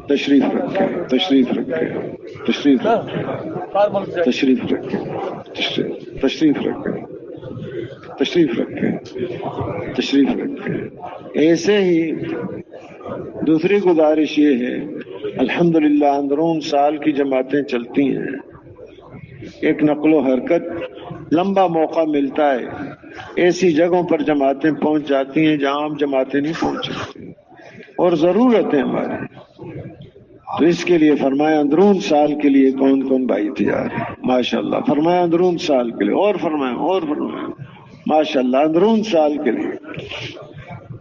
تشریف رکھیں، تشریف رکھیں، تشریف رکھیں، تشریف رکھیں، تشریف رکھیں، تشریف رکھیں، تشریف رکھیں، تشریف رکھیں۔ ایسے ہی دوسری گزارش یہ ہے، الحمدللہ اندرون سال کی جماعتیں چلتی ہیں، ایک نقل و حرکت لمبا موقع ملتا ہے، ایسی جگہوں پر جماعتیں پہنچ جاتی ہیں جہاں عام جماعتیں نہیں پہنچ سکتی، اور ضرورت ہے ہماری۔ تو اس کے لیے فرمایا اندرون سال کے لیے کون کون بھائی تیار ہے؟ ماشاءاللہ فرمایا اندرون سال کے لیے، اور فرمایا اور فرمایا ماشاءاللہ اندرون سال کے لیے،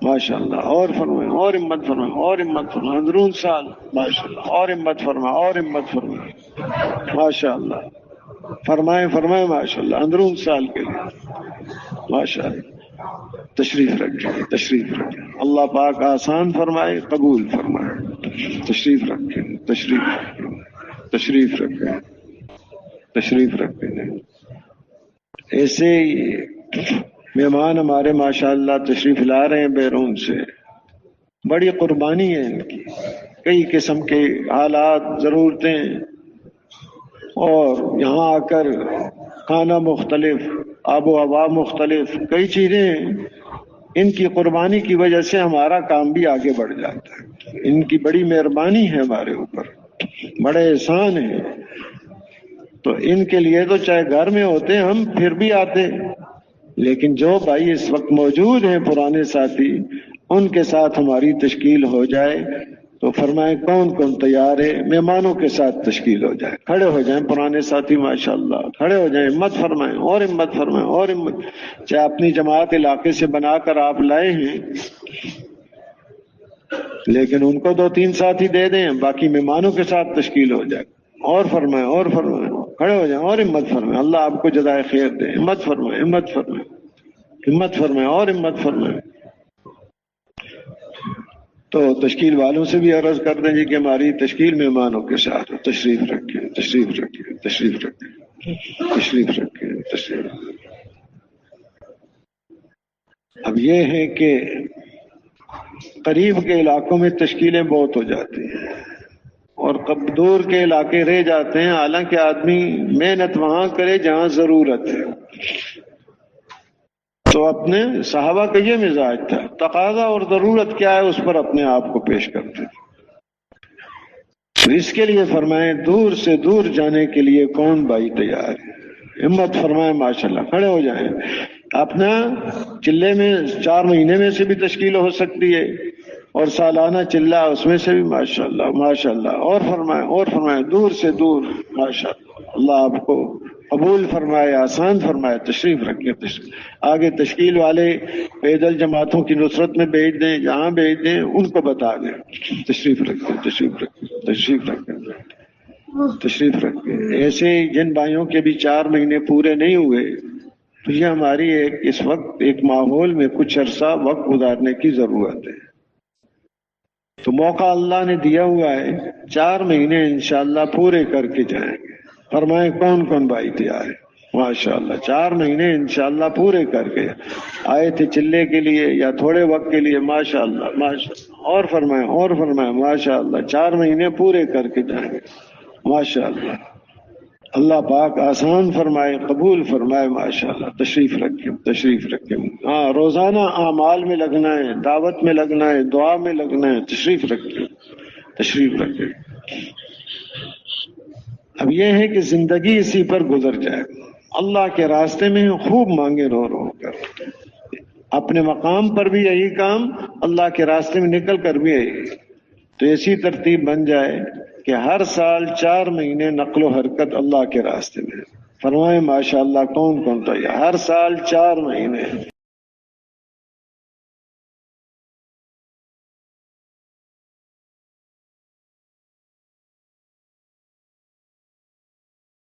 ماشاءاللہ اور فرمائیں اور ہمت فرمائیں اور ہمت فرمائیں اندرون سال، ماشاءاللہ اور ہمت فرمائیں اور ہمت فرمائیں، ماشاءاللہ فرمائیں فرمائیں ماشاءاللہ اندرون سال کے لیے، ماشاءاللہ۔ تشریف رکھیں، تشریف رکھیں۔ اللہ پاک آسان فرمائے، قبول فرمائے۔ تشریف رکھیں، تشریف رکھیں، تشریف رکھیں، تشریف رکھیں۔ ایسے ہی مہمان ہمارے ماشاءاللہ تشریف لا رہے ہیں بیرون سے، بڑی قربانی ہے ان کی، کئی قسم کے حالات، ضرورتیں، اور یہاں آ کر کھانا مختلف، آب و ہوا مختلف، کئی چیزیں، ان کی قربانی کی وجہ سے ہمارا کام بھی آگے بڑھ جاتا ہے۔ ان کی بڑی مہربانی ہے ہمارے اوپر، بڑے احسان ہیں۔ تو ان کے لیے تو چاہے گھر میں ہوتے ہم پھر بھی آتے، لیکن جو بھائی اس وقت موجود ہیں پرانے ساتھی، ان کے ساتھ ہماری تشکیل ہو جائے تو فرمائیں کون کون تیار ہے؟ مہمانوں کے ساتھ تشکیل ہو جائے، کھڑے ہو جائیں پرانے ساتھی ماشاءاللہ، کھڑے ہو جائیں، ہمت فرمائیں اور ہمت فرمائیں اور ہمت۔ چاہے اپنی جماعت علاقے سے بنا کر آپ لائے ہیں، لیکن ان کو 2-3 ساتھی دے دیں، باقی مہمانوں کے ساتھ تشکیل ہو جائے، اور فرمائیں اور فرمائیں، کھڑے ہو جائیں اور ہمت فرمائیں۔ اللہ آپ کو جزائے خیر دے، ہمت فرمائیں، ہمت فرمائیں، ہمت فرمائیں اور ہمت فرمائیں۔ تو تشکیل والوں سے بھی عرض کر دیں جی کہ ہماری تشکیل مہمانوں کے ساتھ تشریف رکھیں، تشریف رکھیں، تشریف رکھیں، تشریف رکھیں، تشریف رکھیں۔ اب یہ ہے کہ قریب کے علاقوں میں تشکیلیں بہت ہو جاتی ہیں اور دور کے علاقے رہ جاتے ہیں، حالانکہ آدمی محنت وہاں کرے جہاں ضرورت ہے۔ تو اپنے صحابہ کا یہ مزاج تھا، تقاضا اور ضرورت کیا ہے اس پر اپنے آپ کو پیش کرتے تھے۔ تو اس کے لیے فرمائیں دور سے دور جانے کے لیے کون بھائی تیار ہے؟ ہمت فرمائیں ماشاءاللہ، کھڑے ہو جائیں۔ اپنا چلے میں 4 مہینے میں سے بھی تشکیل ہو سکتی ہے، اور سالانہ چلہ اس میں سے بھی ماشاءاللہ ماشاءاللہ، اور فرمائیں اور فرمائیں، دور سے دور ماشاءاللہ۔ اللہ آپ کو قبول فرمائے، آسان فرمائے۔ تشریف رکھیں، تشریف آگے تشکیل والے پیدل جماعتوں کی نصرت میں بھیج دیں، جہاں بھیج دیں ان کو بتا دیں۔ تشریف رکھیں، تشریف رکھیں، تشریف رکھیں، تشریف رکھیں۔ ایسے جن بھائیوں کے بھی 4 مہینے پورے نہیں ہوئے، تو یہ ہماری اس وقت ایک ماحول میں کچھ عرصہ وقت گزارنے کی ضرورت ہے۔ تو موقع اللہ نے دیا ہوا ہے، 4 مہینے انشاءاللہ پورے کر کے جائیں گے۔ فرمائیں کون کون بھائی تیار ہے؟ ماشاءاللہ 4 مہینے انشاءاللہ پورے کر کے آئے تھے چلے کے لیے یا تھوڑے وقت کے لیے، ماشاءاللہ ماشاءاللہ، اور فرمائیں اور فرمائیں ماشاءاللہ، 4 مہینے پورے کر کے جائیں گے ماشاءاللہ۔ اللہ پاک آسان فرمائے، قبول فرمائے ماشاءاللہ۔ تشریف رکھیں، تشریف رکھیں۔ ہاں، روزانہ اعمال میں لگنا ہے، دعوت میں لگنا ہے، دعا میں لگنا ہے۔ تشریف رکھیں، تشریف رکھیں۔ اب یہ ہے کہ زندگی اسی پر گزر جائے، اللہ کے راستے میں خوب مانگے رو رو کر، اپنے مقام پر بھی یہی کام، اللہ کے راستے میں نکل کر بھی یہی، تو ایسی ترتیب بن جائے کہ ہر سال 4 مہینے نقل و حرکت اللہ کے راستے میں۔ فرمائیں ماشاءاللہ کون کون تیار؟ ہر سال 4 مہینے